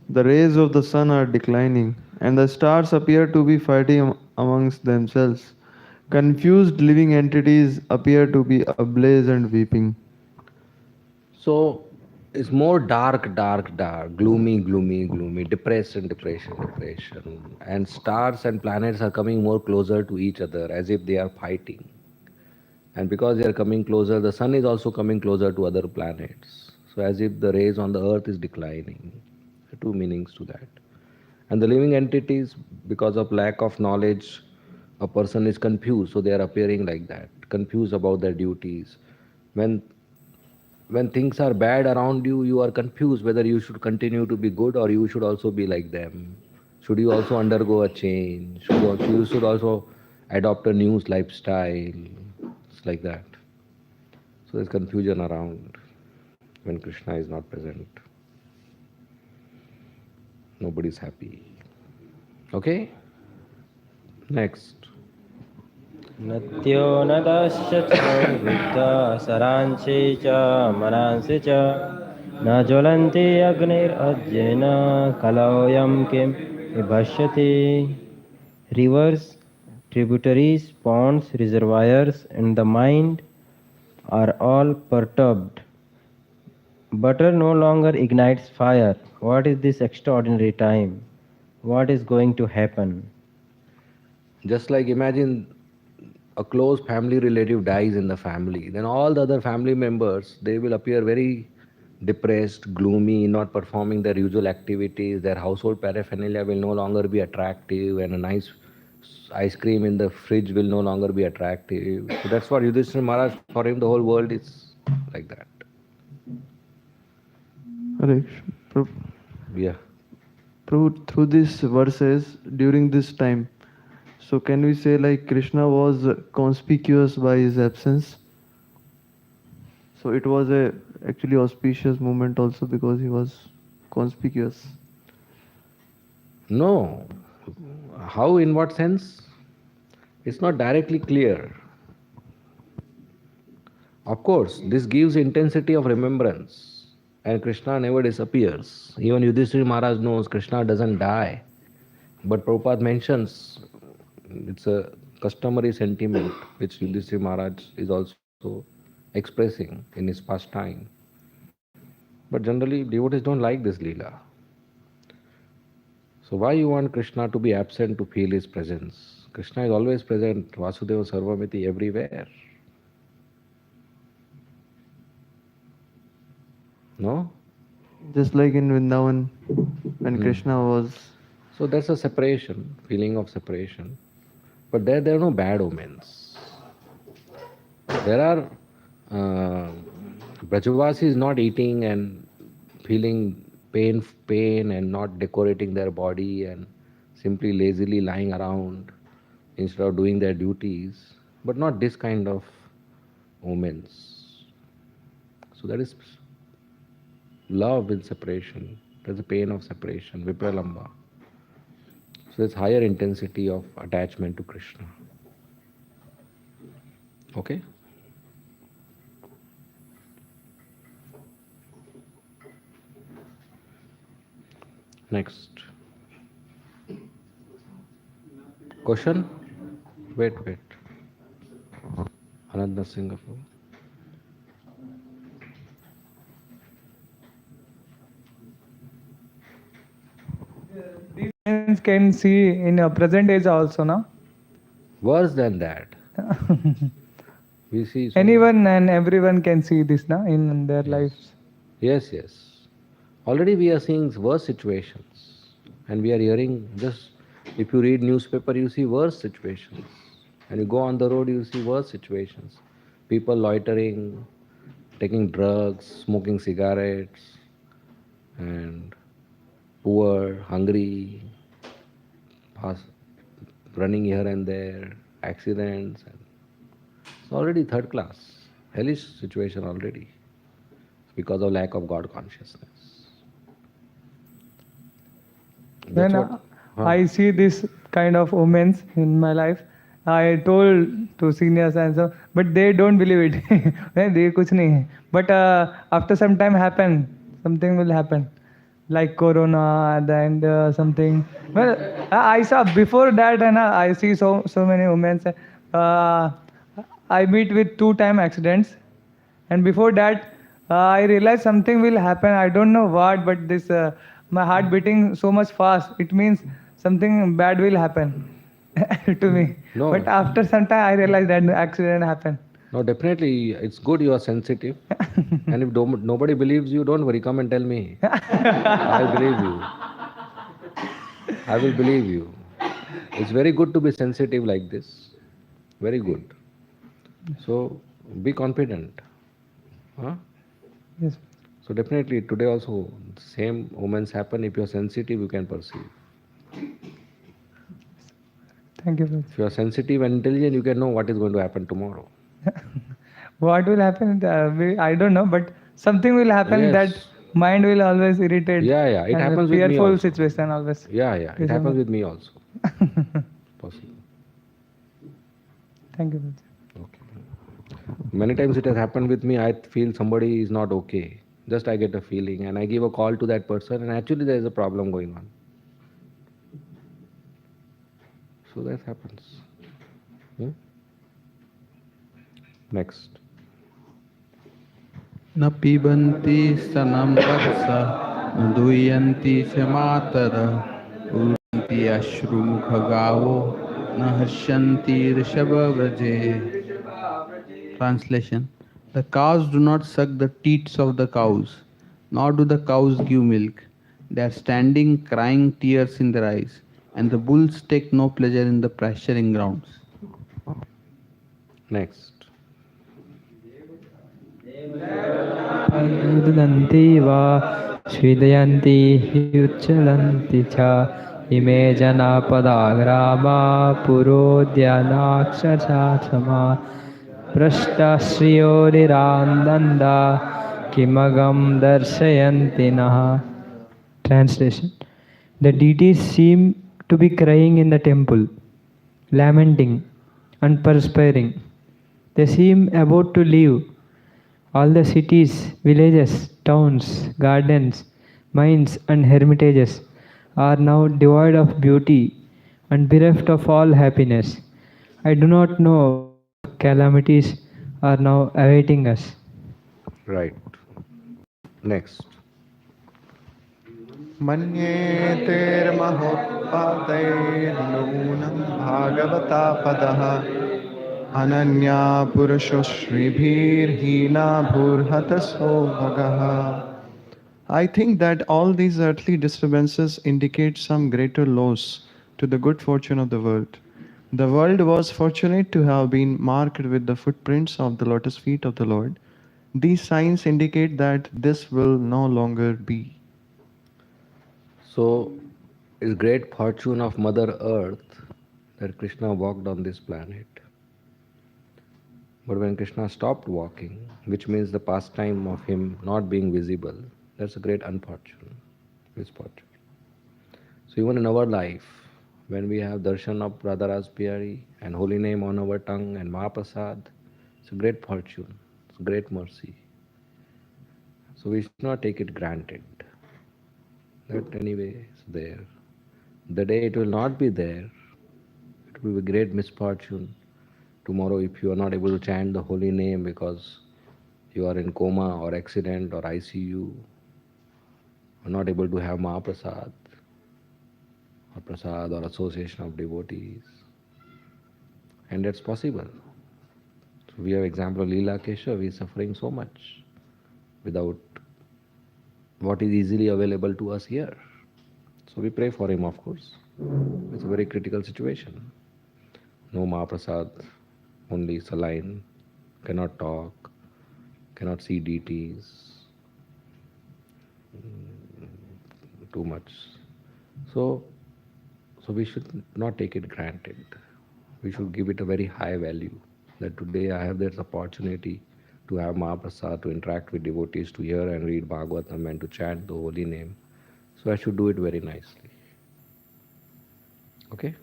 The rays of the sun are declining, and the stars appear to be fighting amongst themselves. Confused living entities appear to be ablaze and weeping. So it's more dark, gloomy, depression. And stars and planets are coming more closer to each other as if they are fighting. And because they are coming closer, the sun is also coming closer to other planets. So as if the rays on the earth is declining. There are two meanings to that. And the living entities, because of lack of knowledge, a person is confused, so they are appearing like that, confused about their duties. When things are bad around you, you are confused whether you should continue to be good or you should also be like them. Should you also undergo a change? You should also adopt a new lifestyle. It's like that. So there's confusion around when Krishna is not present. Nobody's happy. Okay? Next. नत्यो न दास्य च वृद्धा सरांसि च मनांसि च न ज्वलन्ति अग्निरज्येन कलौयं किं विभष्यति. Rivers, tributaries, ponds, reservoirs, and the mind are all perturbed. Butter no longer ignites fire. What is this extraordinary time? What is going to happen? Just like imagine a close family relative dies in the family, then all the other family members, they will appear very depressed, gloomy, not performing their usual activities. Their household paraphernalia will no longer be attractive, and a nice ice cream in the fridge will no longer be attractive. So that's what Yudhishthira Maharaj, for him the whole world is like that. Yeah. Through these verses, during this time, so can we say like Krishna was conspicuous by his absence? So it was a actually auspicious moment also because he was conspicuous. No. How, in what sense? It's not directly clear. Of course, this gives intensity of remembrance. And Krishna never disappears. Even Yudhishthira Maharaj knows Krishna doesn't die. But Prabhupada mentions it's a customary sentiment which Yudhishthira Maharaj is also expressing in his pastime. But generally, devotees don't like this Leela. So why you want Krishna to be absent to feel his presence? Krishna is always present, Vasudeva Sarvamiti, everywhere. No? Just like in Vrindavan when Krishna was. So that's a separation, feeling of separation. But there are no bad omens. There are Brajavasis not eating and feeling pain and not decorating their body and simply lazily lying around instead of doing their duties, but not this kind of omens. So that is love in separation. There's a pain of separation, vipralamba. So there's higher intensity of attachment to Krishna. Okay? Next. Question? Wait. Ananda Singapore. These humans can see in a present age also, no? Worse than that. We see Anyone and everyone can see this, no, in their lives. Yes. Already we are seeing worse situations. And we are hearing just, if you read newspaper, you see worse situations. And you go on the road, you see worse situations. People loitering, taking drugs, smoking cigarettes, and poor, hungry, running here and there, accidents. It's already third class. Hellish situation already because of lack of God consciousness. When I see this kind of omens in my life, I told to seniors and so, but they don't believe it. They kuch nahi hai. But after some time something will happen, like corona and something. Well, I saw before that, and I see so many omens. I meet with 2-time accidents, and before that, I realized something will happen. I don't know what, but this my heart beating so much fast. It means something bad will happen to me. No. But after some time, I realized that accident happened. No, definitely, it's good you are sensitive. And if nobody believes you, don't worry, come and tell me. I'll believe you. I will believe you. It's very good to be sensitive like this. Very good. So, be confident. Huh? Yes. So definitely today also same omens happen. If you're sensitive, you can perceive. Thank you. If you are sensitive and intelligent, you can know what is going to happen tomorrow. What will happen? I don't know, but something will happen that mind will always irritate. Yeah, it and happens with me fearful also. situation always. Yeah, it happens with me also. Possible. Thank you. Many times it has happened with me. I feel somebody is not okay. Just I get a feeling and I give a call to that person, and actually there is a problem going on. So that happens. Next. न पिबन्ति स्तनं वत्स न दूयन्ति च मातरः उर्वन्ति अश्रुमुखगावो न हर्षन्ति ऋषभव्रजे. Translation: The cows do not suck the teats of the cows, nor do the cows give milk. They are standing crying tears in their eyes, and the bulls take no pleasure in the pasturing grounds. Next. Padanti va svidayanti yucchalanti cha ime jana padagrama purodhyanaksharsama prashtasriyo nirandanda kimagam darshayanti naha. Translation: The deities seem to be crying in the temple, lamenting and perspiring. They seem about to leave. All the cities, villages, towns, gardens, mines and hermitages are now devoid of beauty and bereft of all happiness. I do not know what calamities are now awaiting us. Right. Next. मन्येतेर्महोत्पातैर्नूनं Bhagavata पदः Ananya पुरुषो श्रीभिर्हीना भूर्हतसो भगः. I think that all these earthly disturbances indicate some greater loss to the good fortune of the world. The world was fortunate to have been marked with the footprints of the lotus feet of the Lord. These signs indicate that this will no longer be. So, it's great fortune of Mother Earth that Krishna walked on this planet. But when Krishna stopped walking, which means the pastime of him not being visible, that's a great misfortune. So even in our life, when we have darshan of Radharaj Pyari and holy name on our tongue and Mahaprasad, it's a great fortune, it's a great mercy. So we should not take it granted. That anyway is there. The day it will not be there, it will be a great misfortune. Tomorrow, if you are not able to chant the holy name because you are in coma or accident or ICU, or not able to have Mahaprasad or Prasad or association of devotees, and that's possible. So we have example of Leela Keshav, he is suffering so much without what is easily available to us here. So we pray for him, of course. It's a very critical situation. No Mahaprasad, only saline, cannot talk, cannot see deities, too much. So we should not take it granted. We should give it a very high value. That today I have this opportunity to have Mahaprasad, to interact with devotees, to hear and read Bhagavatam and to chant the holy name. So I should do it very nicely. Okay?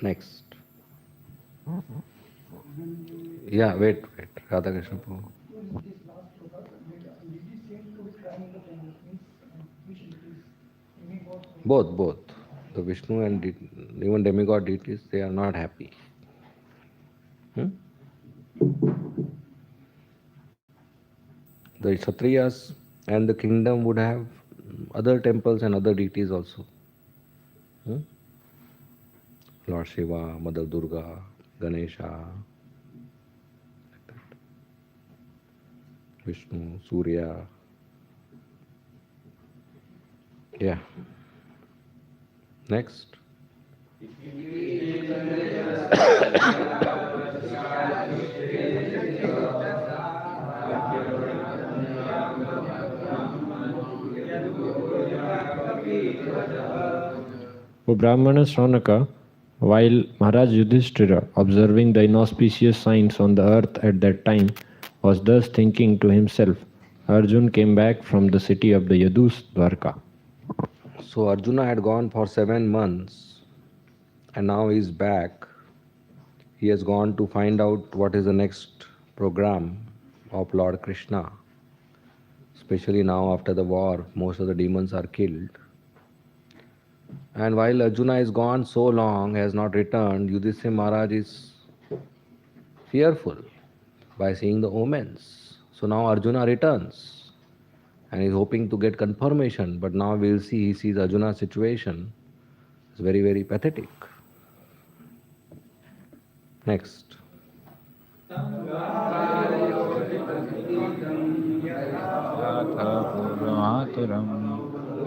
Next. Yeah, wait. Radha Krishna Prabhu. Both. The Vishnu and even demigod deities, they are not happy. The Kshatriyas and the kingdom would have other temples and other deities also. Lord Shiva, Mother Durga, Ganesha, Vishnu, Surya. Yeah. Next. O Brahmana Shaunaka, while Maharaj Yudhishthira, observing the inauspicious signs on the earth at that time, was thus thinking to himself, Arjun came back from the city of the Yadus, Dwarka. So Arjuna had gone for 7 months and now he is back. He has gone to find out what is the next program of Lord Krishna. Especially now after the war, most of the demons are killed. And while Arjuna is gone so long, has not returned, Yudhishthira Maharaj is fearful by seeing the omens. So now Arjuna returns and is hoping to get confirmation, but now we will see, he sees Arjuna's situation. It's very, very pathetic. Next.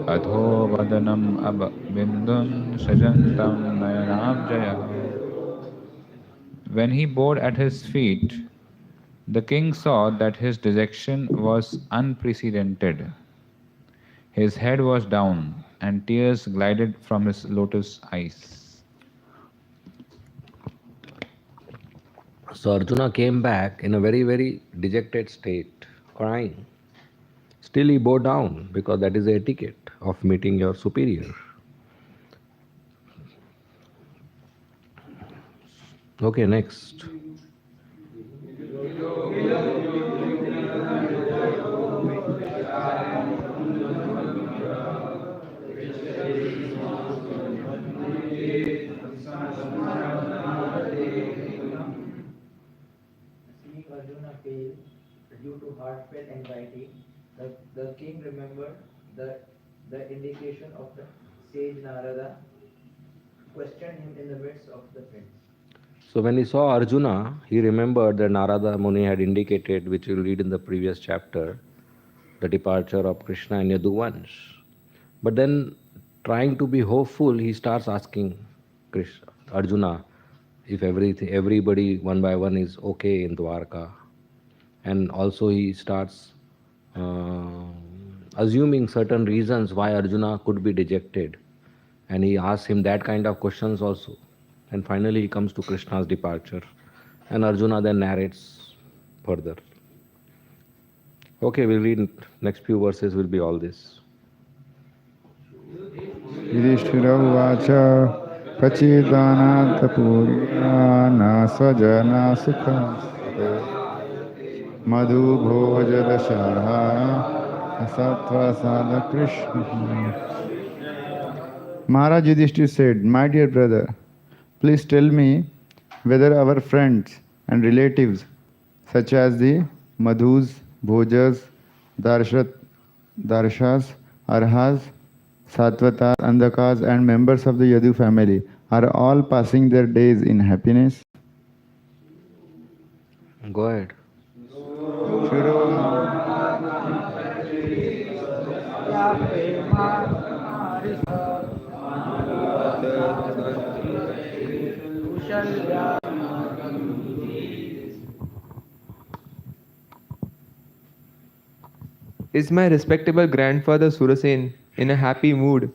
Adho vadanam abindun sajantam nayanabjaya. When he bowed at his feet, the king saw that his dejection was unprecedented. His head was down, and tears glided from his lotus eyes. So Arjuna came back in a very, very dejected state, crying. Still he bowed down because that is the etiquette of meeting your superior. Okay, next. Seeing Arjuna fail due to heartfelt anxiety, the king remembered the indication of the sage Narada, questioned him in the midst of the prince. So when he saw Arjuna, he remembered that Narada Muni had indicated, which we'll read in the previous chapter, the departure of Krishna and Yaduvansh. But then, trying to be hopeful, he starts asking Arjuna if everybody one by one is okay in Dwarka. And also he starts assuming certain reasons why Arjuna could be dejected. And he asks him that kind of questions also. And finally he comes to Krishna's departure. And Arjuna then narrates further. Okay, we'll read next few verses will be all this. Yudhishthira uvacha pachidanatha purana svajana sukha madhu bhojadashaha Asattva Sadha Krishna. Maharaj Yudhishthir said, "My dear brother, please tell me whether our friends and relatives, such as the Madhus, Bhojas, Darshas, Arhas, Satvatas, Andakas, and members of the Yadu family are all passing their days in happiness?" Go ahead. Is my respectable grandfather Surasen in a happy mood?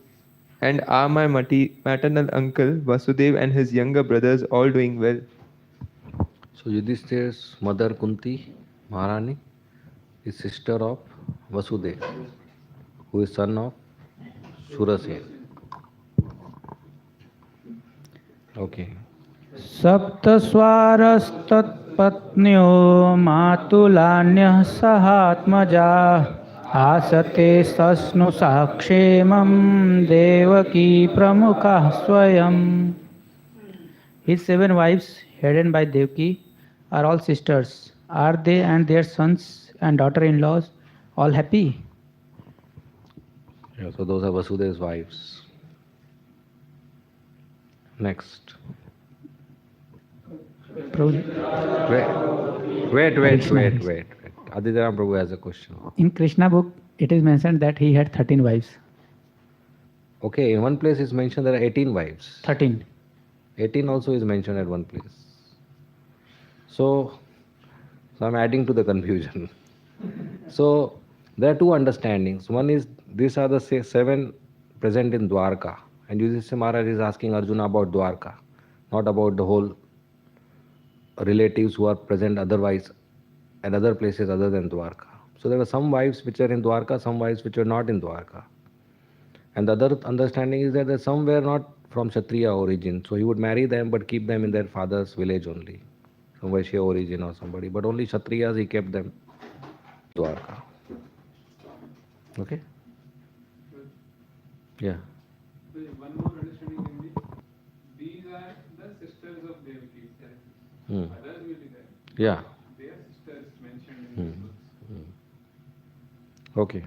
And are my maternal uncle Vasudev and his younger brothers all doing well? So Yudhishthir's mother Kunti Maharani is sister of Vasudev, who is son of Surasen. Okay. सप्तस्वारस्तत्पत्न्यो मातुलान्यः सहात्मजा आसते सस्नु साक्षेमं देवकी प्रमुखः स्वयं. His 7 wives, headed by Devaki, are all sisters. Are they and their sons and daughter-in-laws all happy? Yeah, so those are Vasudev's wives. Next. Wait. Aditya Prabhu has a question. In Krishna book, it is mentioned that he had 13 wives. Okay, in one place it's mentioned there are 18 wives. 13. 18 also is mentioned at one place. So I'm adding to the confusion. So there are two understandings. One is these are the 7 present in Dwarka, and Yudhishthira Maharaj is asking Arjuna about Dwarka, not about the whole relatives who are present otherwise at other places other than Dwarka. So there were some wives which are in Dwarka, some wives which are not in Dwarka. And the other understanding is that some were not from Kshatriya origin, so he would marry them but keep them in their father's village only, from Vaishya origin or somebody. But only Kshatriyas he kept them Dwarka. Okay? Yeah. One more understanding can be, these are the sisters of Devaki. Others will be there. Yeah. They are sisters mentioned in the books. Okay.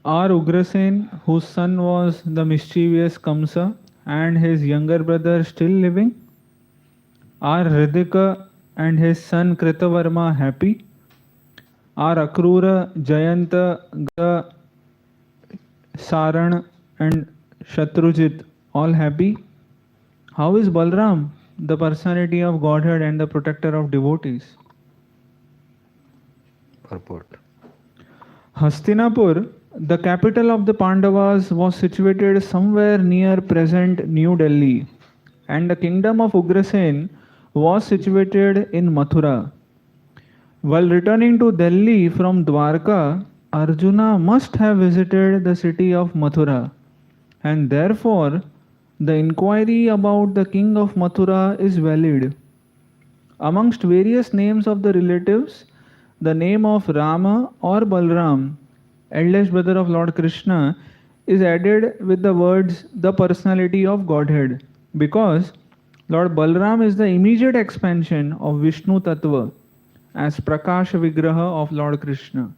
Are Ugrasen, whose son was the mischievous Kamsa, and his younger brother still living? Are Hridika and his son Kritavarma happy? Are Akrura, Jayanta, Ga, Saran and Shatrujit all happy? How is Balram, the personality of Godhead and the protector of devotees? Purport. Hastinapur, the capital of the Pandavas, was situated somewhere near present New Delhi, and the kingdom of Ugrasen was situated in Mathura. While returning to Delhi from Dwarka, Arjuna must have visited the city of Mathura, and therefore the inquiry about the king of Mathura is valid. Amongst various names of the relatives, the name of Rama or Balram, eldest brother of Lord Krishna, is added with the words the personality of Godhead, because Lord Balram is the immediate expansion of Vishnu Tattva as Prakasha Vigraha of Lord Krishna.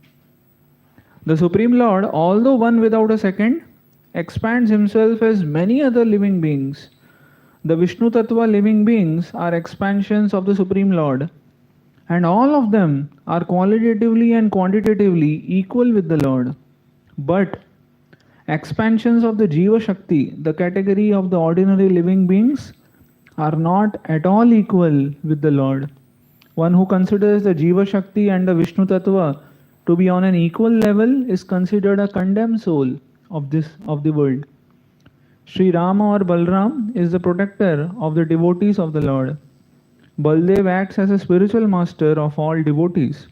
The Supreme Lord, although one without a second, expands himself as many other living beings. The Vishnu Tattva living beings are expansions of the Supreme Lord, and all of them are qualitatively and quantitatively equal with the Lord. But expansions of the Jiva Shakti, the category of the ordinary living beings, are not at all equal with the Lord. One who considers the Jiva Shakti and the Vishnu Tattva to be on an equal level is considered a condemned soul of the world. Sri Rama or Balram is the protector of the devotees of the Lord. Baldev acts as a spiritual master of all devotees,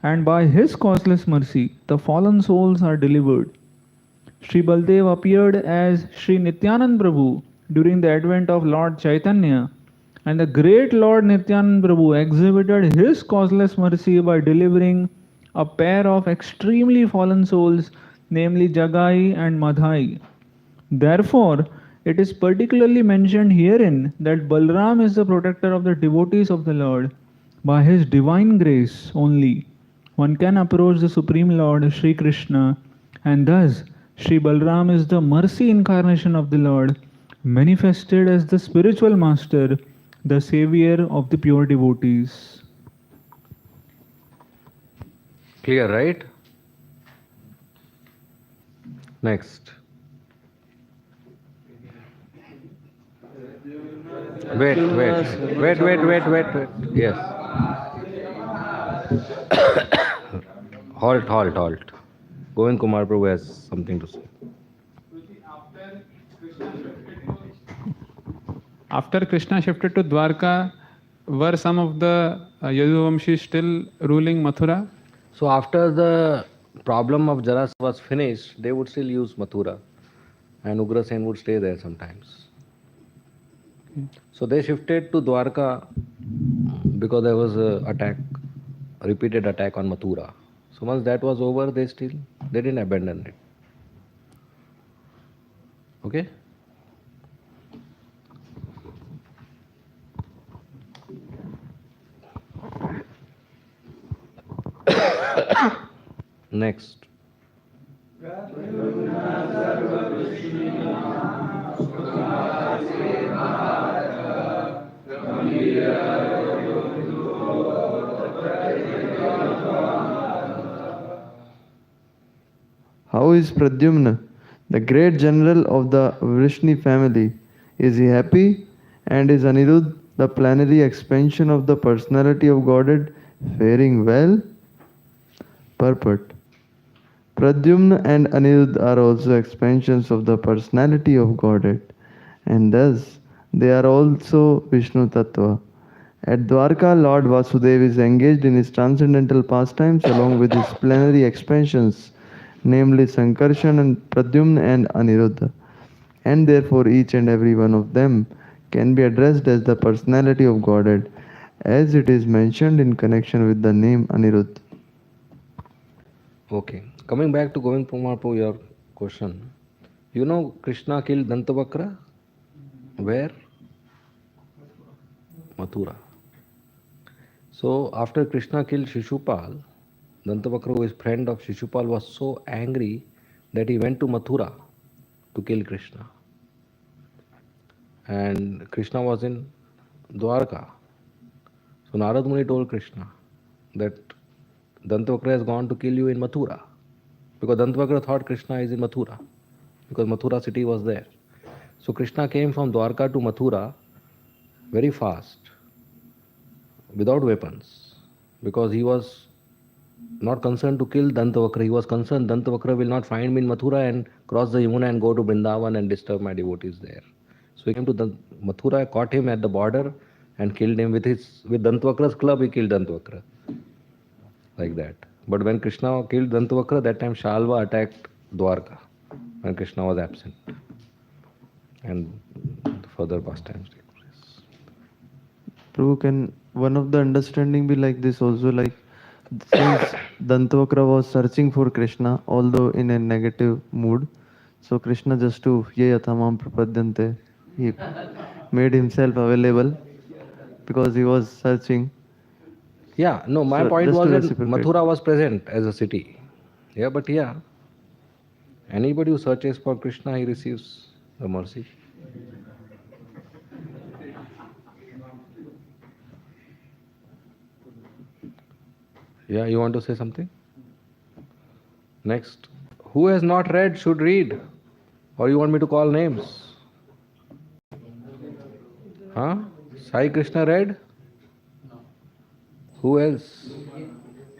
and by his causeless mercy, the fallen souls are delivered. Sri Baldev appeared as Sri Nityanand Prabhu during the advent of Lord Chaitanya, and the great Lord Nityanand Prabhu exhibited his causeless mercy by delivering a pair of extremely fallen souls, namely Jagai and Madhai. Therefore, it is particularly mentioned herein that Balram is the protector of the devotees of the Lord. By his divine grace only, one can approach the Supreme Lord Sri Krishna, and thus Sri Balram is the mercy incarnation of the Lord, manifested as the spiritual master, the savior of the pure devotees. Clear, right? Next. Wait. Yes. Halt. Govind Kumar Prabhu has something to say. After Krishna shifted to Dwarka, were some of the Yaduvamshi still ruling Mathura? So after the problem of Jarasandha was finished, they would still use Mathura, and Ugrasen would stay there sometimes. So they shifted to Dwarka because there was a repeated attack on Mathura. So once that was over, they didn't abandon it. Okay? Next. How is Pradyumna, the great general of the Vrishni family? Is he happy? And is Anirudh, the plenary expansion of the personality of Godhead, faring well? Purport. Pradyumna and Anirudh are also expansions of the personality of Godhead, and thus they are also Vishnu Tattva. At Dwarka, Lord Vasudeva is engaged in his transcendental pastimes along with his plenary expansions, namely Sankarshan and Pradyumna and Aniruddha, and therefore each and every one of them can be addressed as the personality of Godhead, as it is mentioned in connection with the name Aniruddha. Okay. Coming back to Govind Kumar Prabhu, your question. You know Krishna killed Dantavakra? Where? Mathura. So after Krishna killed Shishupal, Dantavakra, who is friend of Shishupal, was so angry that he went to Mathura to kill Krishna. And Krishna was in Dwarka. So Narad Muni told Krishna that Dantavakra has gone to kill you in Mathura. Because Dantavakra thought Krishna is in Mathura. Because Mathura city was there. So Krishna came from Dwarka to Mathura very fast, without weapons. Because he was not concerned to kill Dantavakra. He was concerned Dantavakra will not find me in Mathura and cross the Yamuna and go to Vrindavan and disturb my devotees there. So he came to Mathura, caught him at the border and killed him with Dantavakra's club. He killed Dantavakra. Like that. But when Krishna killed Dantavakra, that time Shalva attacked Dwarka when Krishna was absent. And further pastimes take place. Prabhu, can one of the understanding be like this also, like since Dantavakra was searching for Krishna, although in a negative mood, so Krishna just to ye yathamam prapadyante, he made himself available because he was searching. Yeah, no, my point was that Mathura was present as a city. Yeah, but yeah, anybody who searches for Krishna, he receives the mercy. Yeah, you want to say something? Next. Who has not read should read. Or you want me to call names? Huh? Sai Krishna read? Who else?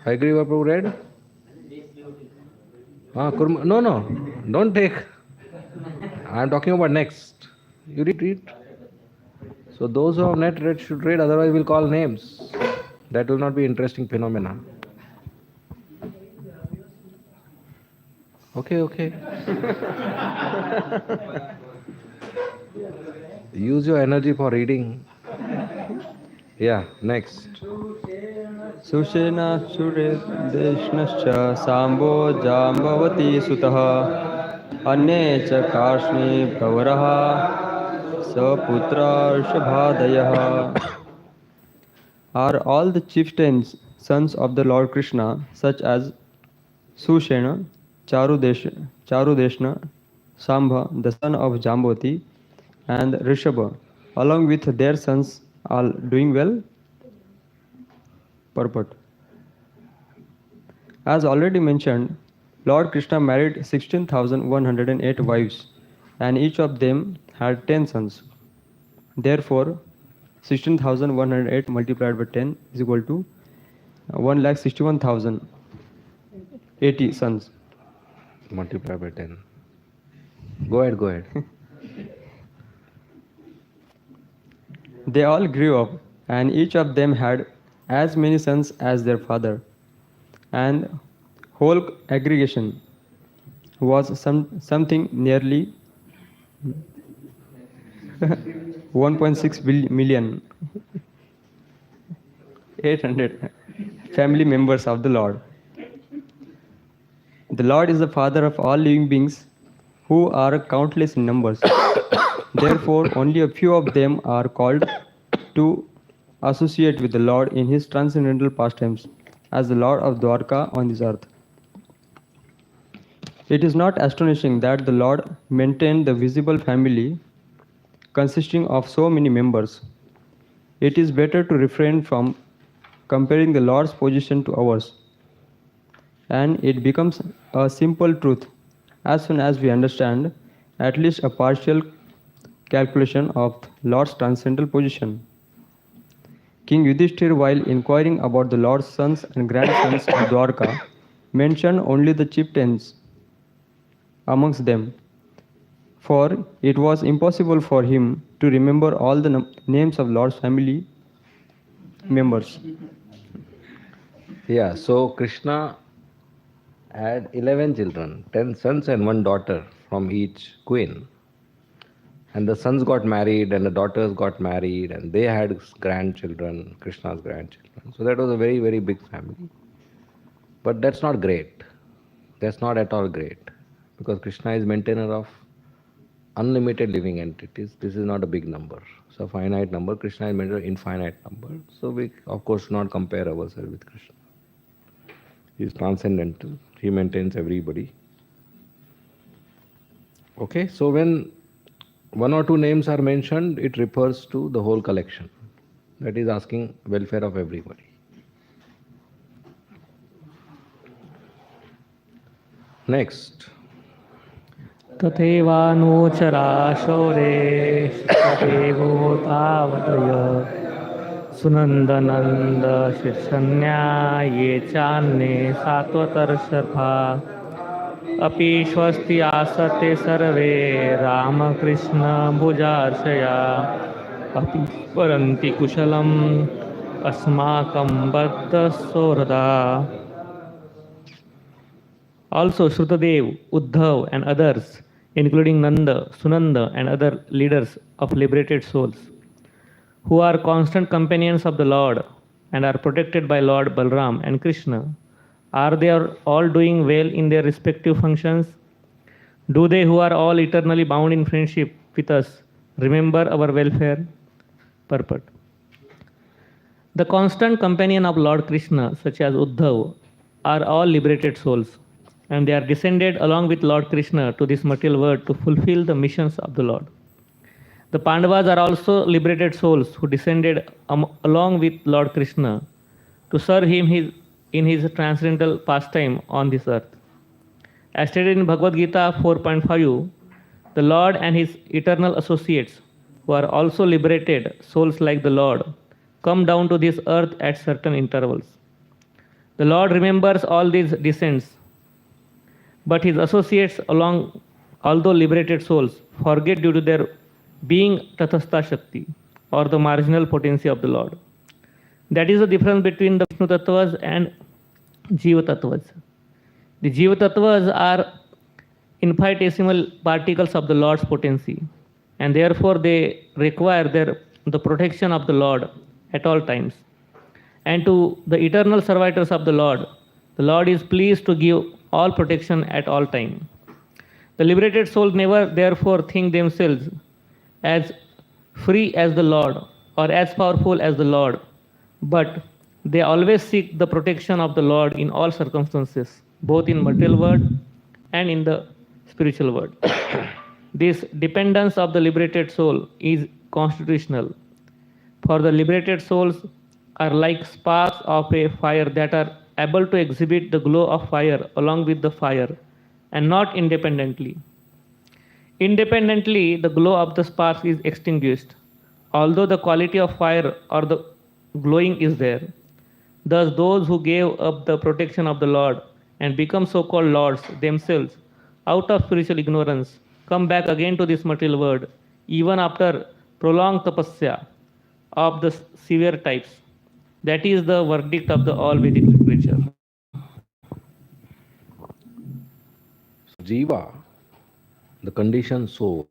Haigreva Prabhu read? No, don't take. I am talking about next. You read. So those who have not read should read, otherwise we'll call names. That will not be interesting phenomena. Okay. Use your energy for reading. Yeah, next. Sushena Suredeshnascha Sambo Jambavati Sutaha Anye cha Karshni Pravaraha Saputra Shabhadayaha. Are all the chieftains sons of the Lord Krishna, such as Sushena, Charudeshna, Sambha, the son of Jambavati, and Rishabha, along with their sons, all doing well? Purport. As already mentioned, Lord Krishna married 16,108 wives, and each of them had 10 sons. Therefore, 16,108 multiplied by 10 is equal to 1,61,080 sons. Multiply by 10. Go ahead. They all grew up, and each of them had as many sons as their father, and whole aggregation was something nearly 1.6 million 800 family members of the Lord. The Lord is the father of all living beings, who are countless in numbers. Therefore, only a few of them are called to associate with the Lord in his transcendental pastimes as the Lord of Dwarka on this earth. It is not astonishing that the Lord maintained the visible family consisting of so many members. It is better to refrain from comparing the Lord's position to ours, and it becomes a simple truth as soon as we understand at least a partial calculation of Lord's transcendental position. King Yudhishthir, while inquiring about the Lord's sons and grandsons of Dwarka, mentioned only the chieftains amongst them, for it was impossible for him to remember all the names of Lord's family members. Yeah, so Krishna had 11 children, 10 sons and 1 daughter from each queen. And the sons got married and the daughters got married and they had grandchildren, Krishna's grandchildren. So that was a very, very big family. But that's not great. That's not at all great. Because Krishna is maintainer of unlimited living entities. This is not a big number. So finite number, Krishna is maintainer of infinite number. So we of course should not compare ourselves with Krishna. He is transcendental. He maintains everybody. Okay, so when 1 or 2 names are mentioned, it refers to the whole collection. That is asking welfare of everybody. Next. तथैवानुचराशौरे तथैवो तावदय सुनन्दनन्द शीर्षन्या ये चान्ये सात्वतर्षभा अपि स्वस्ति आसते सर्वे रामकृष्ण भुजार्शया अपि स्मरन्ति कुशलम् अस्माकं बद्धसौहृदा. Also Shrutadev, Uddhav and others, including Nanda, Sunanda and other leaders of liberated souls, who are constant companions of the Lord and are protected by Lord Balram and Krishna, are they all doing well in their respective functions? Do they, who are all eternally bound in friendship with us, remember our welfare? Purport. The constant companion of Lord Krishna, such as Uddhav, are all liberated souls, and they are descended along with Lord Krishna to this material world to fulfill the missions of the Lord. The Pandavas are also liberated souls who descended along with Lord Krishna to serve him in his transcendental pastime on this earth. As stated in Bhagavad Gita 4.5, the Lord and his eternal associates, who are also liberated souls like the Lord, come down to this earth at certain intervals. The Lord remembers all these descents, but his associates, although liberated souls, forget due to their being Tathastha Shakti, or the marginal potency of the Lord. That is the difference between the Vishnu Tattvas and Jiva Tattvas. The Jiva Tattvas are infinitesimal particles of the Lord's potency, and therefore they require the protection of the Lord at all times. And to the eternal servitors of the Lord is pleased to give all protection at all time. The liberated souls never therefore think themselves as free as the Lord or as powerful as the Lord, but they always seek the protection of the Lord in all circumstances, both in material world and in the spiritual world. This dependence of the liberated soul is constitutional, for the liberated souls are like sparks of a fire that are able to exhibit the glow of fire along with the fire, and not independently. Independently, the glow of the sparks is extinguished, although the quality of fire or the glowing is there. Thus, those who gave up the protection of the Lord and become so-called lords themselves out of spiritual ignorance come back again to this material world, even after prolonged tapasya of the severe types. That is the verdict of the all Vedic literature. Jiva, the conditioned soul,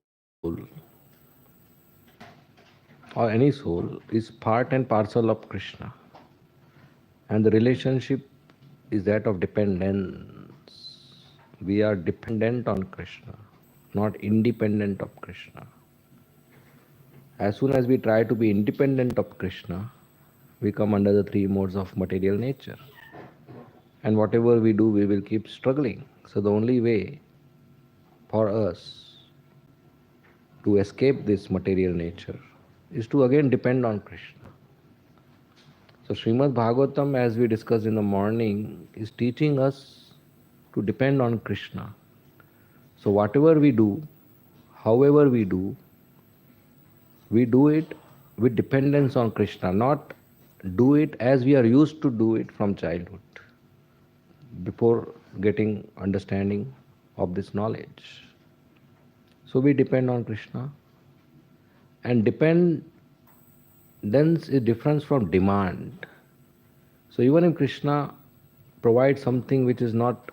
or any soul, is part and parcel of Krishna. And the relationship is that of dependence. We are dependent on Krishna, not independent of Krishna. As soon as we try to be independent of Krishna, we come under the three modes of material nature. And whatever we do, we will keep struggling. So the only way for us to escape this material nature is to again depend on Krishna. So Srimad Bhagavatam, as we discussed in the morning, is teaching us to depend on Krishna. So whatever we do, however we do it with dependence on Krishna, not do it as we are used to do it from childhood, before getting understanding of this knowledge. So we depend on Krishna. And dependence is different from demand. So even if Krishna provides something which is not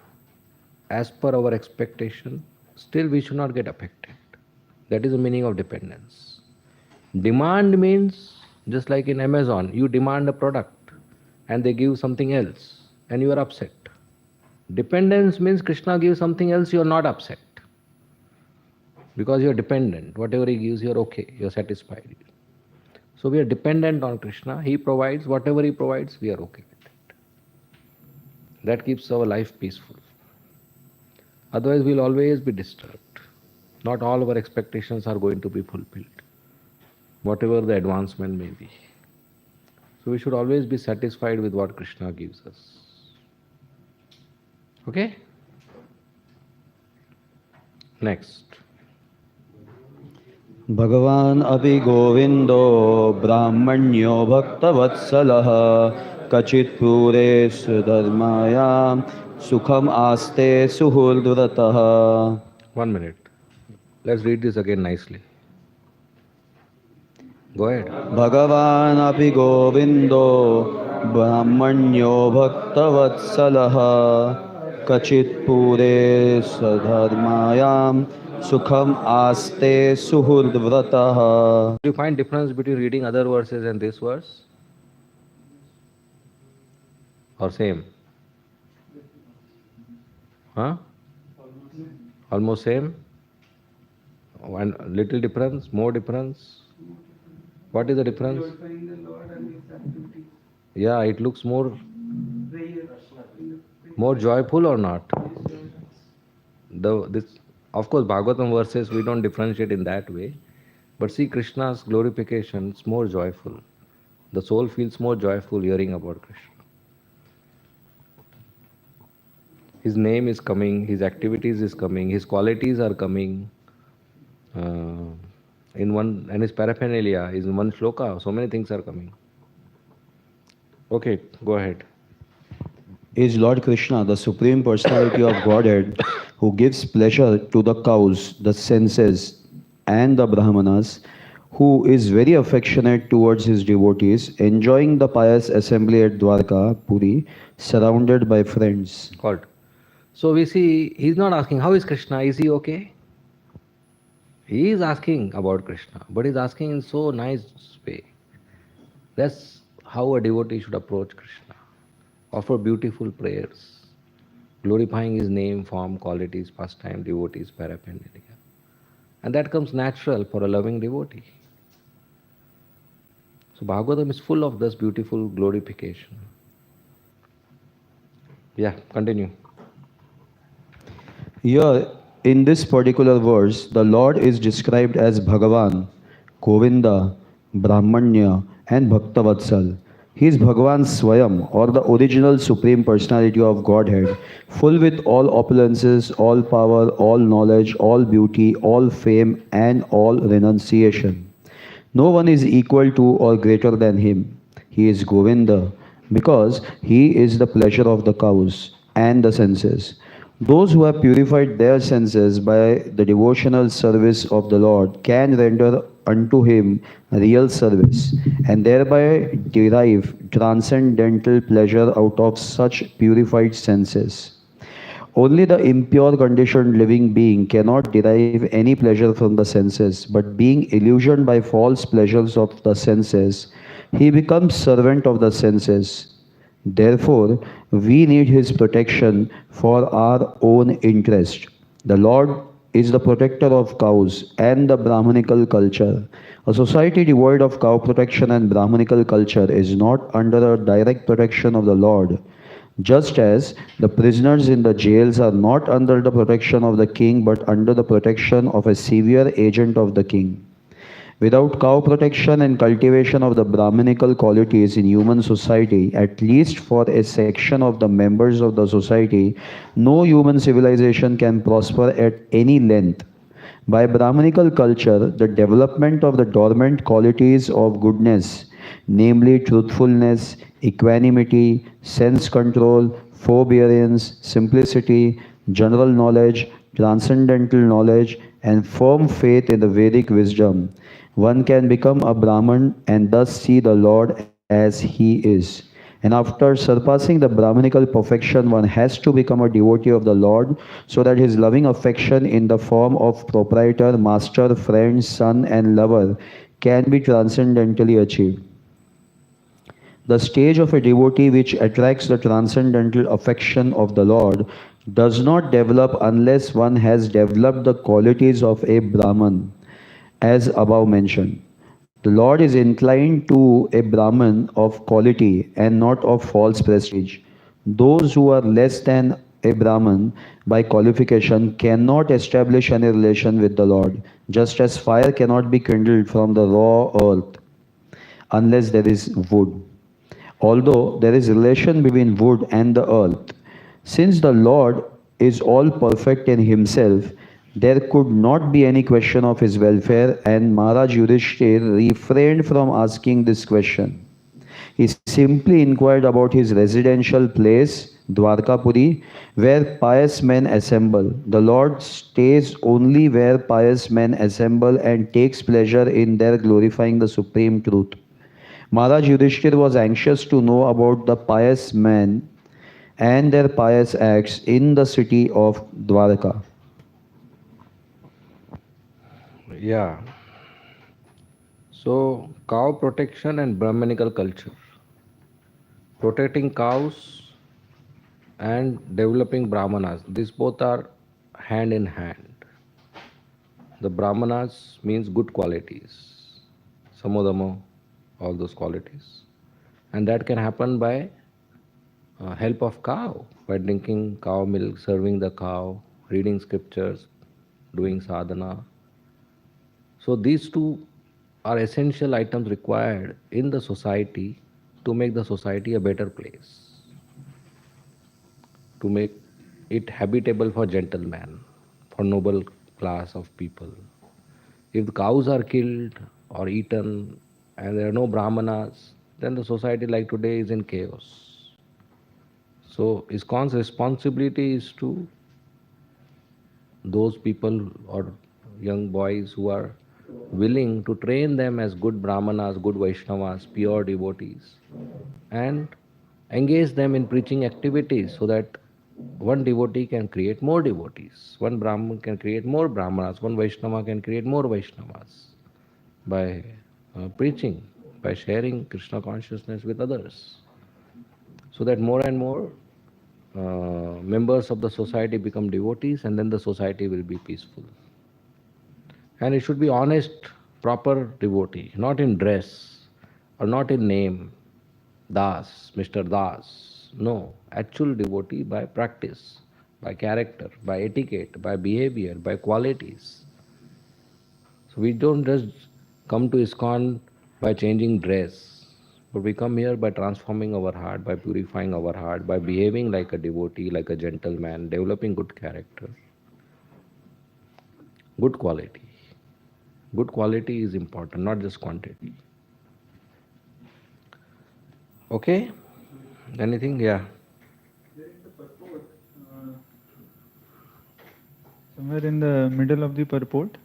as per our expectation, still we should not get affected. That is the meaning of dependence. Demand means, just like in Amazon, you demand a product and they give something else and you are upset. Dependence means Krishna gives something else, you are not upset. Because you are dependent. Whatever he gives, you are okay, you are satisfied. So we are dependent on Krishna. He provides, whatever he provides, we are okay with it. That keeps our life peaceful. Otherwise, we will always be disturbed. Not all our expectations are going to be fulfilled, whatever the advancement may be. So we should always be satisfied with what Krishna gives us. Okay? Next. भगवान् अपि गोविन्दो ब्राह्मण्यो भक्तवत्सलः कचित् पूरे सुधर्मायां सुखम् आस्ते सुहृद्व्रतः. 1 minute. Let's read this again nicely. Go ahead. भगवान् अपि गोविन्दो ब्राह्मण्यो भक्तवत्सलः कचित् पूरे सुधर्मायां Sukham aste suhurdvrataha. Do you find difference between reading other verses and this verse? Or same? Huh? Almost same? One little difference? More difference? What is the difference? Yeah, it looks more joyful or not? Of course, Bhagavatam verses, we don't differentiate in that way. But see, Krishna's glorification is more joyful. The soul feels more joyful hearing about Krishna. His name is coming, his activities is coming, his qualities are coming. And his paraphernalia is in one shloka. So many things are coming. Okay, go ahead. Is Lord Krishna the Supreme Personality of Godhead who gives pleasure to the cows, the senses, and the Brahmanas, who is very affectionate towards his devotees, enjoying the pious assembly at Dwarka, Puri, surrounded by friends. Called. So we see he's not asking, how is Krishna? Is he okay? He is asking about Krishna, but he's asking in so nice way. That's how a devotee should approach Krishna. Offer beautiful prayers, glorifying his name, form, qualities, pastime, devotees, paraphernalia. And that comes natural for a loving devotee. So Bhagavatam is full of this beautiful glorification. Yeah, continue. Here, in this particular verse, the Lord is described as Bhagavan, Govinda, Brahmanya, and Bhaktavatsal. He is Bhagavan Swayam, or the original Supreme Personality of Godhead, full with all opulences, all power, all knowledge, all beauty, all fame, and all renunciation. No one is equal to or greater than him. He is Govinda because he is the pleasure of the cows and the senses. Those who have purified their senses by the devotional service of the Lord can render unto him real service and thereby derive transcendental pleasure out of such purified senses. Only the impure conditioned living being cannot derive any pleasure from the senses, but being illusioned by false pleasures of the senses, he becomes servant of the senses. Therefore, we need his protection for our own interest. The Lord is the protector of cows and the Brahmanical culture. A society devoid of cow protection and Brahmanical culture is not under a direct protection of the Lord. Just as the prisoners in the jails are not under the protection of the king but under the protection of a severe agent of the king. Without cow protection and cultivation of the Brahmanical qualities in human society, at least for a section of the members of the society, no human civilization can prosper at any length. By Brahmanical culture, the development of the dormant qualities of goodness, namely truthfulness, equanimity, sense control, forbearance, simplicity, general knowledge, transcendental knowledge, and firm faith in the Vedic wisdom, one can become a Brahman and thus see the Lord as he is. And after surpassing the Brahmanical perfection, one has to become a devotee of the Lord so that his loving affection in the form of proprietor, master, friend, son, and lover can be transcendentally achieved. The stage of a devotee which attracts the transcendental affection of the Lord does not develop unless one has developed the qualities of a Brahman, as above mentioned. The Lord is inclined to a Brahman of quality and not of false prestige. Those who are less than a Brahman by qualification cannot establish any relation with the Lord, just as fire cannot be kindled from the raw earth unless there is wood. Although there is relation between wood and the earth, since the Lord is all perfect in himself, there could not be any question of his welfare, and Maharaj Yudhishthir refrained from asking this question. He simply inquired about his residential place, Dwarkapuri, where pious men assemble. The Lord stays only where pious men assemble and takes pleasure in their glorifying the supreme truth. Maharaj Yudhishthir was anxious to know about the pious men and their pious acts in the city of Dwarka. Yeah. So, cow protection and Brahmanical culture. Protecting cows and developing Brahmanas. These both are hand in hand. The Brahmanas means good qualities. Samodamo, all those qualities. And that can happen by help of cow, by drinking cow milk, serving the cow, reading scriptures, doing sadhana. So these two are essential items required in the society to make the society a better place, to make it habitable for gentlemen, for noble class of people. If the cows are killed or eaten and there are no brahmanas, then the society like today is in chaos. So ISKCON's responsibility is to those people or young boys who are willing to train them as good Brahmanas, good Vaishnavas, pure devotees, and engage them in preaching activities so that one devotee can create more devotees, one Brahman can create more Brahmanas, one Vaishnava can create more Vaishnavas by preaching, by sharing Krishna consciousness with others, so that more and more members of the society become devotees, and then the society will be peaceful. And it should be honest, proper devotee, not in dress or not in name, Das, Mr. Das. No, actual devotee by practice, by character, by etiquette, by behavior, by qualities. So we don't just come to ISKCON by changing dress, but we come here by transforming our heart, by purifying our heart, by behaving like a devotee, like a gentleman, developing good character, good quality. Good quality is important, not just quantity. Okay? Anything? Yeah. Somewhere in the middle of the purport,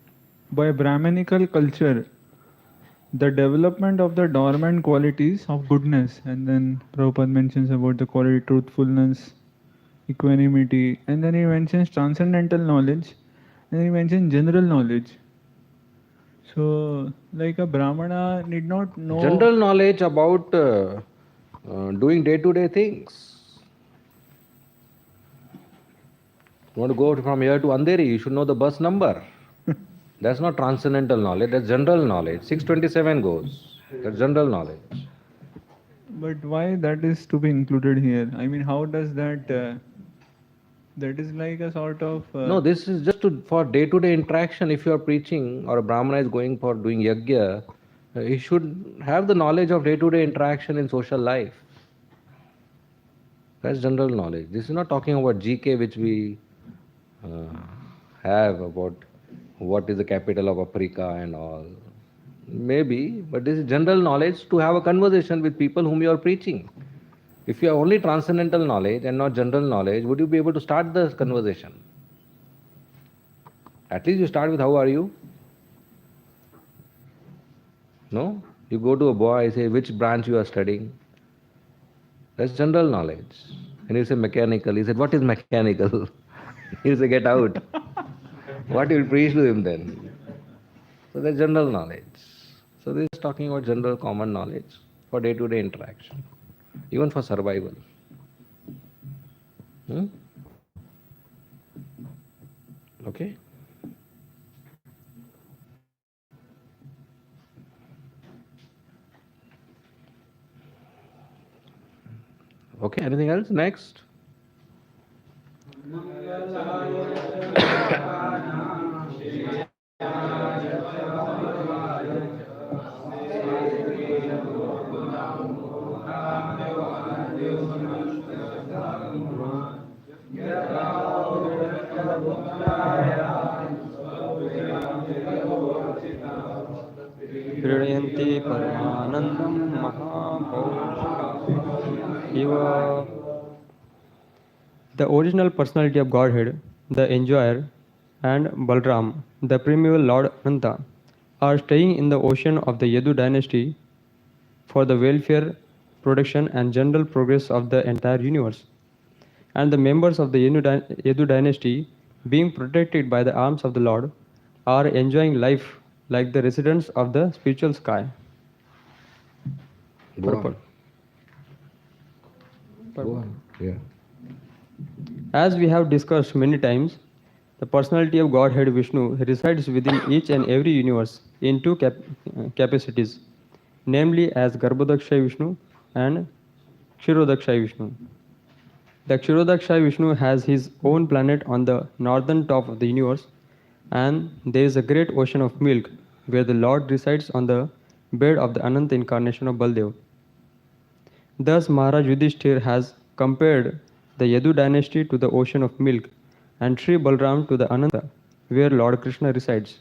by Brahmanical culture, the development of the dormant qualities of goodness, and then Prabhupada mentions about the quality truthfulness, equanimity, and then he mentions transcendental knowledge, and he mentions general knowledge. So, like a Brahmana need not know... General knowledge about doing day-to-day things. You want to go from here to Andheri, you should know the bus number. That's not transcendental knowledge, that's general knowledge. 627 goes. That's general knowledge. But why that is to be included here? I mean, how does that... that is like a sort of... No, this is just for day-to-day interaction. If you are preaching or a Brahmana is going for doing yajna, he should have the knowledge of day-to-day interaction in social life. That's general knowledge. This is not talking about GK which we have about what is the capital of Africa and all. Maybe, but this is general knowledge to have a conversation with people whom you are preaching. If you have only transcendental knowledge and not general knowledge, would you be able to start the conversation? At least you start with how are you? No? You go to a boy, say which branch you are studying. That's general knowledge. And you say mechanical. He said, what is mechanical? He'll say, get out. What you will preach to him then? So that's general knowledge. So this is talking about general common knowledge for day-to-day interaction, even for survival. Okay? Okay, anything else? Next. Hridayanti Paramanandam Mahapaurusham Eva. The original personality of Godhead, the enjoyer, and Balram, the primeval Lord Ananta, are staying in the ocean of the Yadu dynasty for the welfare, protection, and general progress of the entire universe. And the members of the Yadu dynasty, being protected by the arms of the Lord, are enjoying life like the residents of the spiritual sky. Go on. Go on. Yeah. As we have discussed many times, the personality of Godhead Vishnu resides within each and every universe in two capacities, namely as Garbhodakshay Vishnu and Kshirodakshay Vishnu. The Kshirodakshay Vishnu has his own planet on the northern top of the universe, and there is a great ocean of milk where the Lord resides on the bed of the Ananta incarnation of Baldev. Thus Maharaj Yudhishthir has compared the Yadu dynasty to the ocean of milk and Sri Balram to the Ananta, where Lord Krishna resides.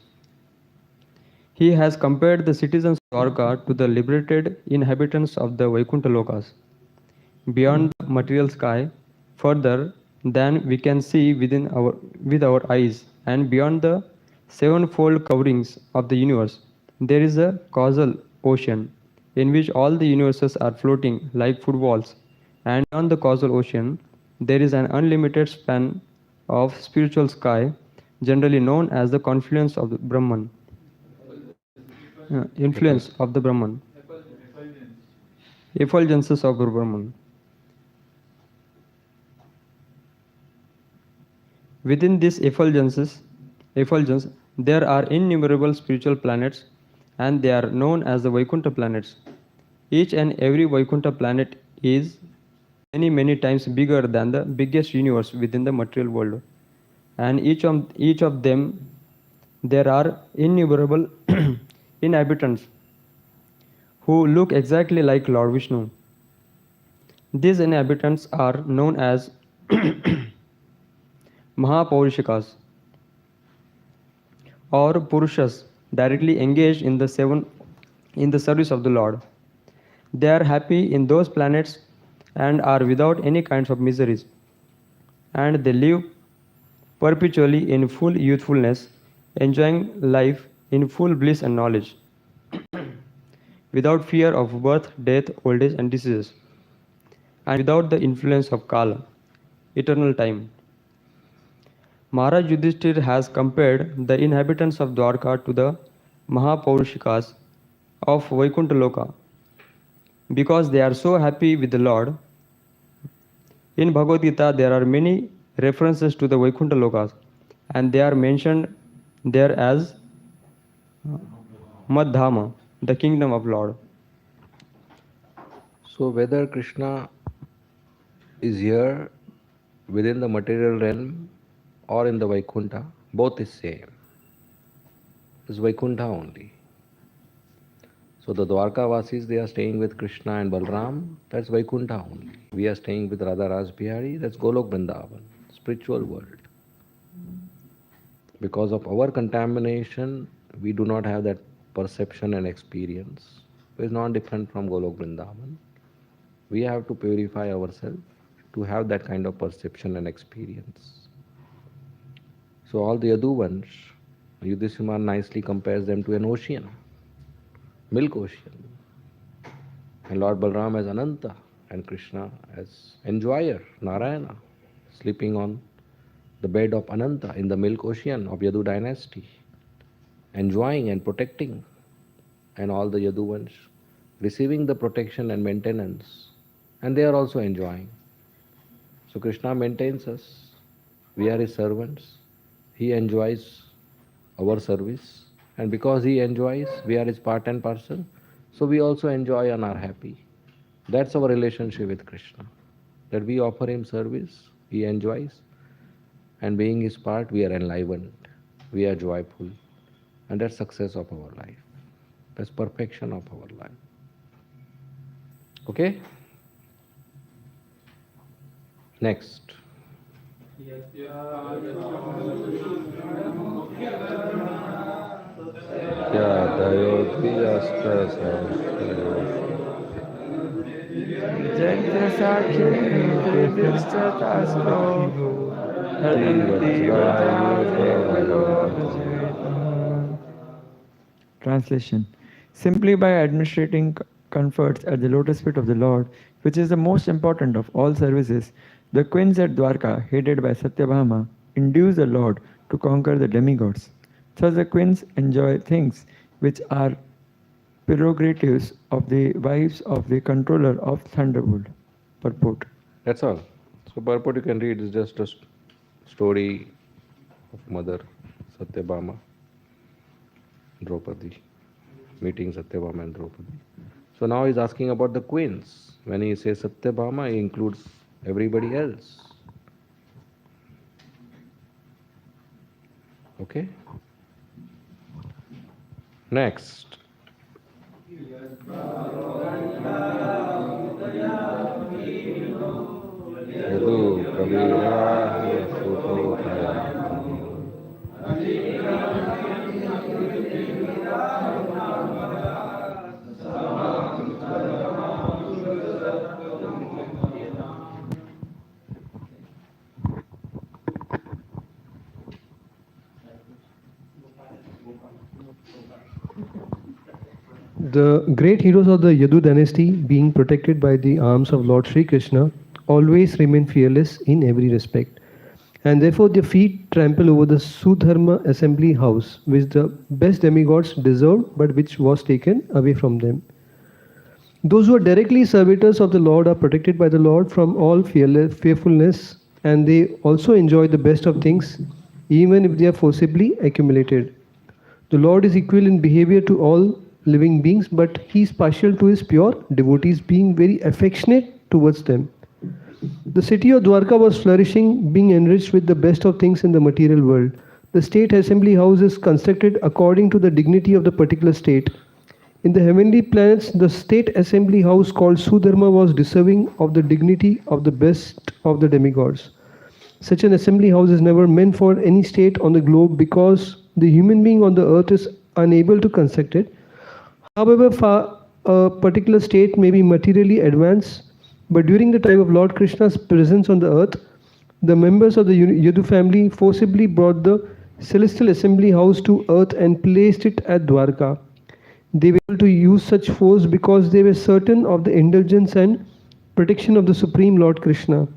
He has compared the citizens of Dwarka to the liberated inhabitants of the Vaikuntha Lokas, beyond the material sky, further than we can see with our eyes, and beyond the sevenfold coverings of the universe, there is a causal ocean in which all the universes are floating like footballs, and beyond the causal ocean, there is an unlimited span of spiritual sky, generally known as the confluence of the Brahman. Influence of the Brahman. Effulgences of the Brahman. Within this effulgence, there are innumerable spiritual planets, and they are known as the Vaikuntha planets. Each and every Vaikuntha planet is many times bigger than the biggest universe within the material world. And each of them, there are innumerable inhabitants who look exactly like Lord Vishnu. These inhabitants are known as Mahapaurishikas or Purushas, directly engaged in the service of the Lord. They are happy in those planets and are without any kinds of miseries, and they live perpetually in full youthfulness, enjoying life in full bliss and knowledge, without fear of birth, death, old age, and diseases, and without the influence of Kala, eternal time. Maharaj Yudhishthir has compared the inhabitants of Dwarka to the Mahapaurushikas of Vaikuntha Loka, because they are so happy with the Lord. In Bhagavad Gita, there are many references to the Vaikuntha Lokas, and they are mentioned there as Madhama, the kingdom of Lord. So whether Krishna is here within the material realm or in the Vaikuntha, both is same. It's Vaikuntha only. So the Dwarka Vasis, they are staying with Krishna and Balram, that's Vaikuntha only. We are staying with Radha Ras Bihari, that's Golok Vrindavan, spiritual world. Because of our contamination, we do not have that perception and experience. It's not different from Golok Vrindavan. We have to purify ourselves to have that kind of perception and experience. So all the Yaduvans, Yudhishthira nicely compares them to an ocean, milk ocean. And Lord Balram as Ananta and Krishna as enjoyer, Narayana, sleeping on the bed of Ananta in the milk ocean of Yadu dynasty, enjoying and protecting, and all the Yaduvans receiving the protection and maintenance, and they are also enjoying. So Krishna maintains us, we are his servants, he enjoys our service, and because he enjoys, we are his part and parcel, so we also enjoy and are happy. That's our relationship with Krishna, that we offer him service, he enjoys, and being his part, we are enlivened, we are joyful, and that's success of our life. That's perfection of our life. Okay? Next. Translation. Simply by administrating comforts at the lotus feet of the Lord, which is the most important of all services, the queens at Dwarka, headed by Satyabhama, induce the Lord to conquer the demigods. Thus the queens enjoy things which are prerogatives of the wives of the controller of Thunderbolt. Purport. That's all. So purport you can read is just a story of Mother Satyabhama, Draupadi, meeting Satyabhama and Draupadi. So now he's asking about the queens. When he says Satyabhama, he includes everybody else. Okay? Next. Yadu Kavira Suto The great heroes of the Yadu dynasty, being protected by the arms of Lord Sri Krishna, always remain fearless in every respect. And therefore their feet trample over the Sudharma assembly house, which the best demigods deserved, but which was taken away from them. Those who are directly servitors of the Lord are protected by the Lord from all fearfulness, and they also enjoy the best of things, even if they are forcibly accumulated. The Lord is equal in behavior to all living beings, but he is partial to his pure devotees, being very affectionate towards them. The city of Dwarka was flourishing, being enriched with the best of things in the material world. The state assembly house is constructed according to the dignity of the particular state. In the heavenly planets, the state assembly house called Sudharma was deserving of the dignity of the best of the demigods. Such an assembly house is never meant for any state on the globe because the human being on the earth is unable to construct it. However, a particular state may be materially advanced, but during the time of Lord Krishna's presence on the earth, the members of the Yadu family forcibly brought the celestial assembly house to earth and placed it at Dwarka. They were able to use such force because they were certain of the indulgence and protection of the Supreme Lord Krishna.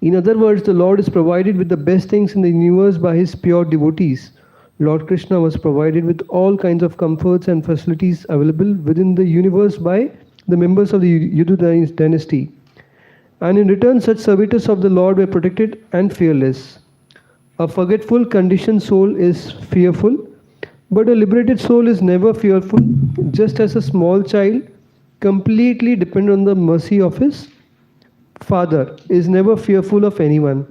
In other words, the Lord is provided with the best things in the universe by his pure devotees. Lord Krishna was provided with all kinds of comforts and facilities available within the universe by the members of the Yadu dynasty. And in return, such servitors of the Lord were protected and fearless. A forgetful, conditioned soul is fearful, but a liberated soul is never fearful, just as a small child, completely dependent on the mercy of his father, is never fearful of anyone.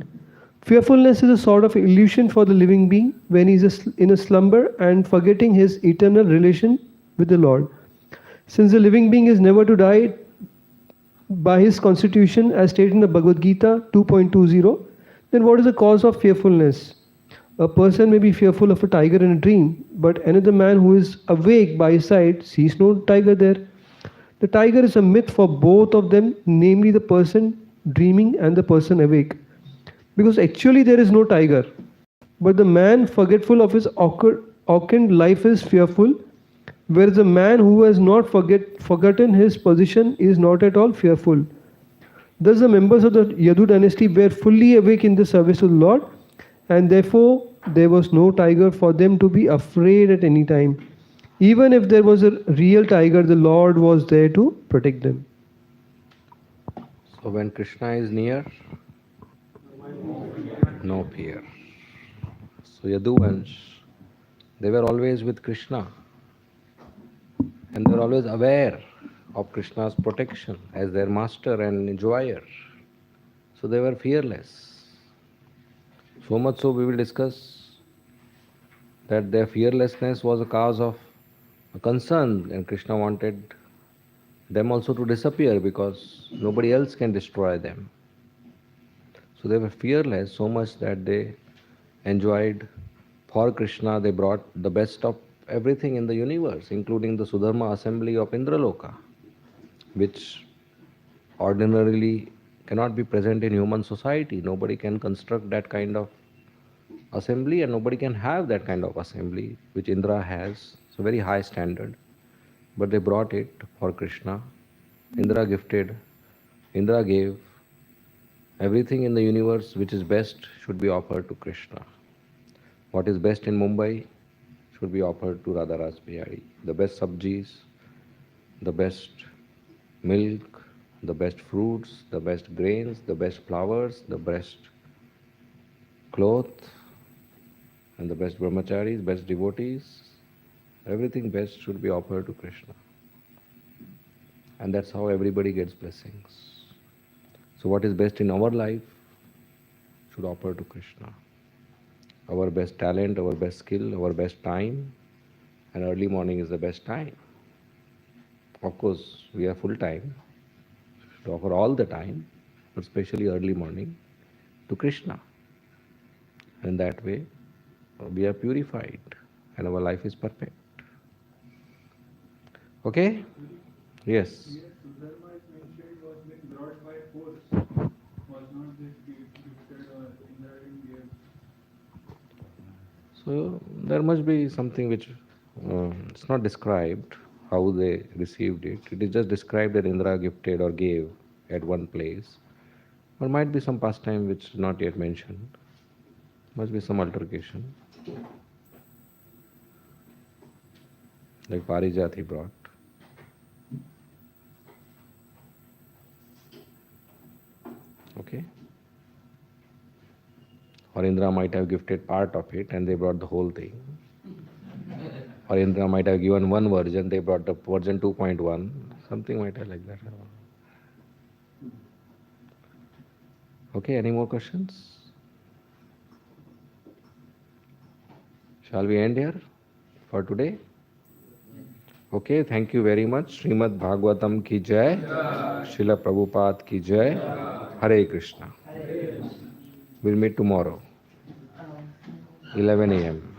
Fearfulness is a sort of illusion for the living being when he is in a slumber and forgetting his eternal relation with the Lord. Since the living being is never to die by his constitution, as stated in the Bhagavad Gita 2.20, then what is the cause of fearfulness? A person may be fearful of a tiger in a dream, but another man who is awake by his side sees no tiger there. The tiger is a myth for both of them, namely the person dreaming and the person awake. Because actually there is no tiger, but the man forgetful of his awakened life is fearful, whereas the man who has not forgotten his position is not at all fearful. Thus the members of the Yadu dynasty were fully awake in the service of the Lord, and therefore there was no tiger for them to be afraid at any time. Even if there was a real tiger, the Lord was there to protect them. So when Krishna is near, no fear. So Yaduvansh, they were always with Krishna, and they were always aware of Krishna's protection as their master and enjoyer. So they were fearless. So much so we will discuss that their fearlessness was a cause of a concern, and Krishna wanted them also to disappear because nobody else can destroy them. So they were fearless so much that they enjoyed, for Krishna they brought the best of everything in the universe, including the Sudharma assembly of Indraloka, which ordinarily cannot be present in human society. Nobody can construct that kind of assembly, and nobody can have that kind of assembly which Indra has. It's a very high standard. But they brought it for Krishna. Indra gave everything in the universe which is best should be offered to Krishna. What is best in Mumbai should be offered to Radharas Bihari. The best sabjis, the best milk, the best fruits, the best grains, the best flowers, the best cloth, and the best brahmacharis, best devotees. Everything best should be offered to Krishna. And that's how everybody gets blessings. So what is best in our life should offer to Krishna. Our best talent, our best skill, our best time, and early morning is the best time. Of course, we have full time, to offer all the time, but especially early morning, to Krishna. And that way, we are purified and our life is perfect. Okay? Yes. So there must be something which it's not described how they received it. It is just described that Indra gifted or gave at one place. Or might be some pastime which is not yet mentioned. Must be some altercation. Like Parijat he brought. Okay. Or Indra might have gifted part of it and they brought the whole thing. Or Indra might have given one version, they brought the version 2.1. Something might have like that. Okay, any more questions? Shall we end here for today? Okay, thank you very much. Srimad Bhagavatam ki jai. Srila Prabhupada ki jai. Hare Krishna. We'll meet tomorrow, 11 a.m.